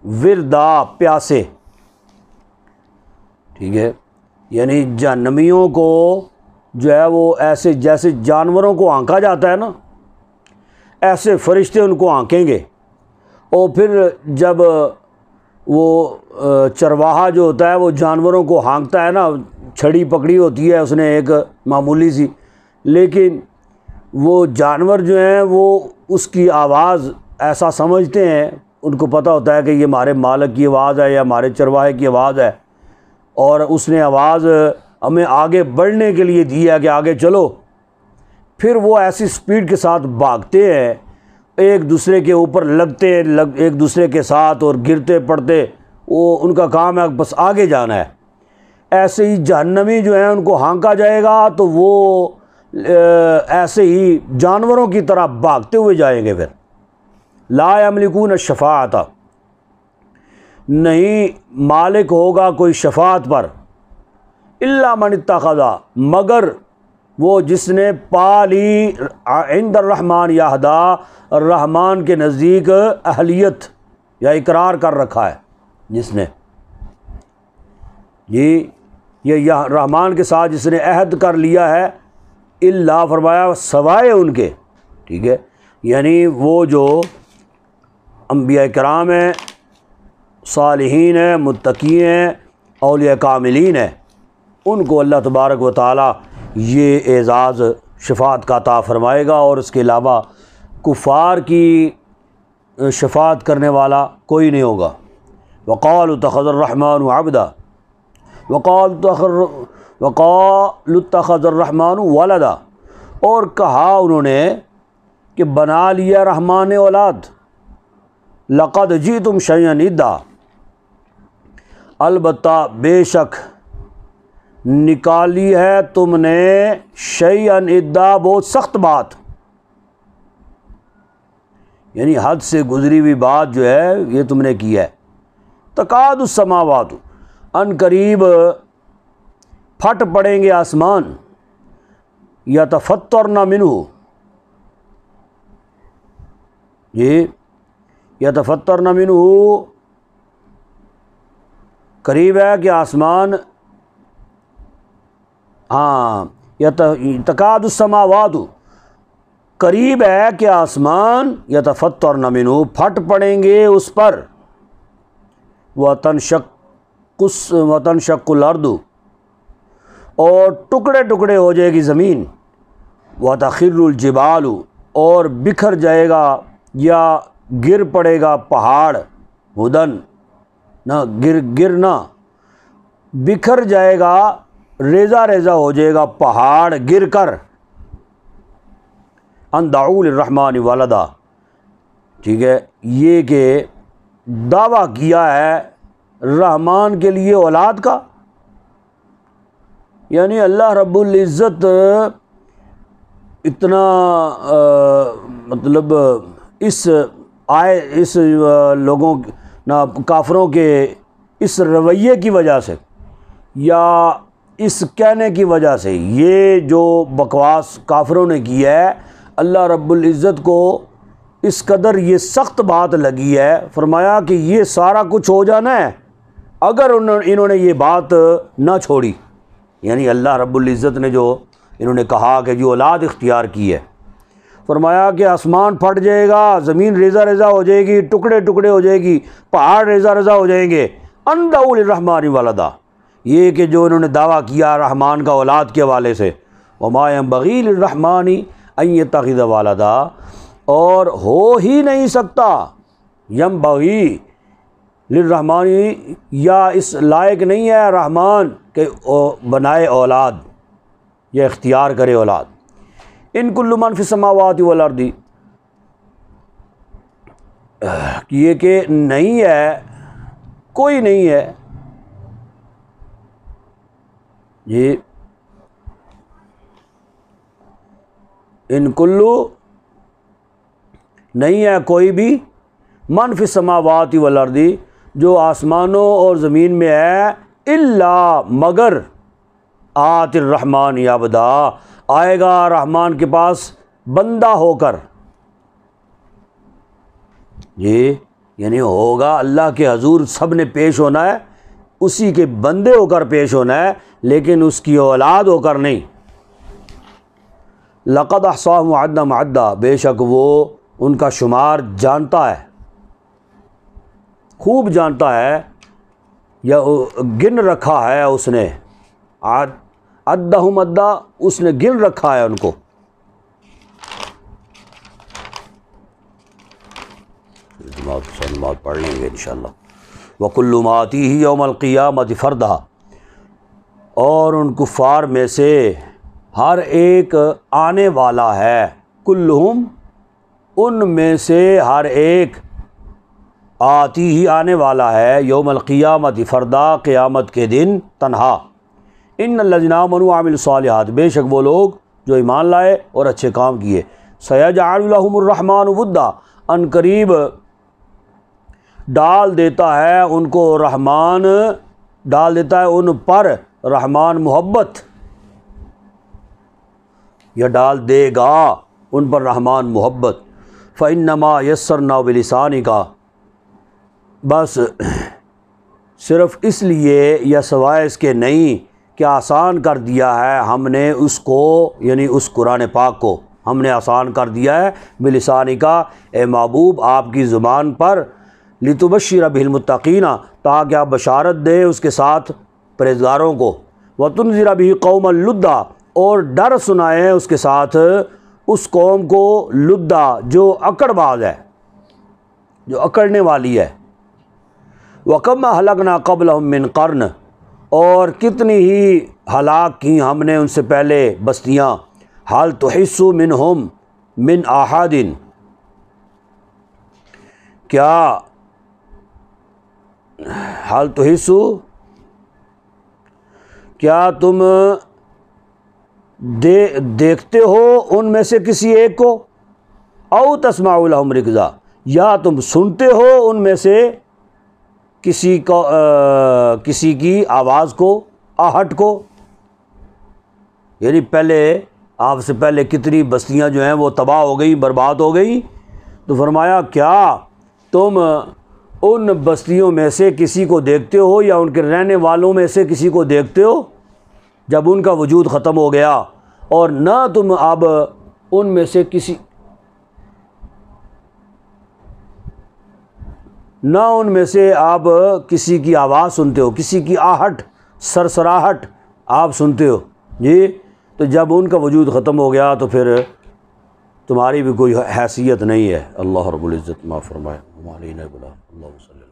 وردا پیاسے، ٹھیک ہے، یعنی جہنمیوں کو جو ہے وہ ایسے جیسے جانوروں کو ہانکا جاتا ہے نا، ایسے فرشتے ان کو ہانکیں گے۔ اور پھر جب وہ چرواہا جو ہوتا ہے وہ جانوروں کو ہانکتا ہے نا، چھڑی پکڑی ہوتی ہے اس نے ایک معمولی سی، لیکن وہ جانور جو ہیں وہ اس کی آواز ایسا سمجھتے ہیں، ان کو پتہ ہوتا ہے کہ یہ ہمارے مالک کی آواز ہے یا ہمارے چرواہے کی آواز ہے، اور اس نے آواز ہمیں آگے بڑھنے کے لیے دی ہے کہ آگے چلو۔ پھر وہ ایسی سپیڈ کے ساتھ بھاگتے ہیں، ایک دوسرے کے اوپر لگتے ایک دوسرے کے ساتھ اور گرتے پڑتے، وہ ان کا کام ہے بس آگے جانا ہے۔ ایسے ہی جہنمی جو ہیں ان کو ہانکا جائے گا تو وہ ایسے ہی جانوروں کی طرح بھاگتے ہوئے جائیں گے۔ پھر لا یملکون الشفاعۃ، نہیں مالک ہوگا کوئی شفاعت پر، الا من اتخذ، مگر وہ جس نے پا لی عند الرحمن یہدا، رحمان کے نزدیک اہلیت یا اقرار کر رکھا ہے، جس نے یہ رحمان کے ساتھ جس نے عہد کر لیا ہے، الا فرمایا سوائے ان کے، ٹھیک ہے، یعنی وہ جو انبیاء کرام ہیں، صالحین ہیں، متقی ہیں، اولیاء کاملین ہیں، ان کو اللہ تبارک و تعالی یہ اعزاز شفاعت کا عطا فرمائے گا، اور اس کے علاوہ کفار کی شفاعت کرنے والا کوئی نہیں ہوگا۔ وقالوا اتخذ الرحمن عبدا، وقالوا اتخذ الرحمن ولدا، اور کہا انہوں نے کہ بنا لیا رحمان نے اولاد۔ لقد جئتم شیئا ادا، البتہ بے شک نکالی ہے تم نے شیئا ادا، بہت سخت بات، یعنی حد سے گزری ہوئی بات جو ہے یہ تم نے کی ہے۔ تکاد السماوات، ان قریب پھٹ پڑیں گے آسمان، یتفطرن منہ، یہ یتفطرن منہ قریب ہے کہ آسمان، تکاد السماوات، قریب ہے کہ آسمان یتفطرن منہ پھٹ پڑیں گے اس پر، وتنشق الارض، اور ٹکڑے ٹکڑے ہو جائے گی زمین، وتخر الجبال، اور بکھر جائے گا یا گر پڑے گا پہاڑ، ہدن نہ گرنا، بکھر جائے گا، ریزہ ریزہ ہو جائے گا پہاڑ گر کر، ان دعوا للرحمن ولدا، ٹھیک ہے، یہ کہ دعویٰ کیا ہے رحمان کے لیے اولاد کا، یعنی اللہ رب العزت اتنا مطلب اس لوگوں کافروں کے اس رویے کی وجہ سے یا اس کہنے کی وجہ سے، یہ جو بکواس کافروں نے کی ہے، اللہ رب العزت کو اس قدر یہ سخت بات لگی ہے، فرمایا کہ یہ سارا کچھ ہو جانا ہے اگر انہوں نے یہ بات نہ چھوڑی، یعنی اللہ رب العزت نے جو انہوں نے کہا کہ جو اولاد اختیار کی ہے، فرمایا کہ آسمان پھٹ جائے گا، زمین ریزہ ریزہ ہو جائے گی، ٹکڑے ٹکڑے ہو جائے گی، پہاڑ ریزہ ریزہ ہو جائیں گے ان دعوا للرحمن ولدا، یہ کہ جو انہوں نے دعویٰ کیا رحمان کا اولاد کے حوالے سے، وما ينبغي للرحمن ان يتخذ ولدا، اور ہو ہی نہیں سکتا ينبغي للرحمن، یا اس لائق نہیں ہے رحمان کہ بنائے اولاد یا اختیار کرے اولاد۔ ان کل من فی السماوات والارض، یہ کہ نہیں ہے، کوئی نہیں ہے یہ ان کلو نہیں ہے کوئی بھی، من فی السماوات والارض جو آسمانوں اور زمین میں ہے، الا مگر آت الرحمن عبدا، آئے گا رحمان کے پاس بندہ ہو کر، یہ یعنی ہوگا اللہ کے حضور سب نے پیش ہونا ہے، اسی کے بندے ہو کر پیش ہونا ہے، لیکن اس کی اولاد ہو کر نہیں۔ لقد احصاهم وعدهم عدا، بے شک وہ ان کا شمار جانتا ہے، خوب جانتا ہے، یا گن رکھا ہے اس نے، عدہم عدا، اس نے گن رکھا ہے ان کو۔ پڑھ لیں گے انشاءاللہ۔ وَكُلُّ مَا آتِيهِ يَوْمَ الْقِيَامَةِ فَرْدًا، اور ان کفار میں سے ہر ایک آنے والا ہے، کلہم ان میں سے ہر ایک، آتی ہی آنے والا ہے، یوم القیامت فردا، قیامت کے دن تنہا۔ ان الذین آمنوا وعملوا الصالحات، بے شک وہ لوگ جو ایمان لائے اور اچھے کام کیے، سیجعل لهم الرحمن ودا، ان قریب ڈال دیتا ہے ان کو رحمان، ڈال دیتا ہے ان پر رحمان محبت، یا ڈال دے گا ان پر رحمان محبت۔ فَإِنَّمَا يَسَّرْنَاهُ بِلِسَانِكَ، بس صرف اس لیے یا سوائے اس کے نہیں کہ آسان کر دیا ہے ہم نے اس کو، یعنی اس قرآن پاک کو ہم نے آسان کر دیا ہے، بِلِسَانِكَ، اے محبوب آپ کی زبان پر، لِتُبَشِّرَ بِهِ الْمُتَّقِينَ، تاکہ آپ بشارت دیں اس کے ساتھ پرہیزگاروں کو، وَتُنذِرَ بِهِ قَوْمًا لُدًّا، اور ڈر سنائیں اس کے ساتھ اس قوم کو، لدّا جو اکڑ باز ہے، جو اکڑنے والی ہے۔ وَكَمْ أَهْلَكْنَا قَبْلَهُم مِّن قَرْنٍ، اور کتنی ہی ہلاک کی ہم نے ان سے پہلے بستیاں، هَلْ تُحِسُّ مِنْهُم مِّنْ أَحَدٍ، کیا هَلْ تُحِسُّ، کیا تم دیکھتے ہو ان میں سے کسی ایک کو، او تسمع لهم رکزا، یا تم سنتے ہو ان میں سے کسی کو، کسی کی آواز کو، آہٹ کو، یعنی پہلے آپ سے پہلے کتنی بستیاں جو ہیں وہ تباہ ہو گئی، برباد ہو گئی، تو فرمایا کیا تم ان بستیوں میں سے کسی کو دیکھتے ہو، یا ان کے رہنے والوں میں سے کسی کو دیکھتے ہو جب ان کا وجود ختم ہو گیا، اور نہ تم اب ان میں سے کسی، نہ ان میں سے آپ کسی کی آواز سنتے ہو، کسی کی آہٹ، سرسراہٹ آپ سنتے ہو، جی، تو جب ان کا وجود ختم ہو گیا تو پھر تمہاری بھی کوئی حیثیت نہیں ہے۔ اللہ رب العزت معاف فرمائے، ہمارے اللہ صلی اللہ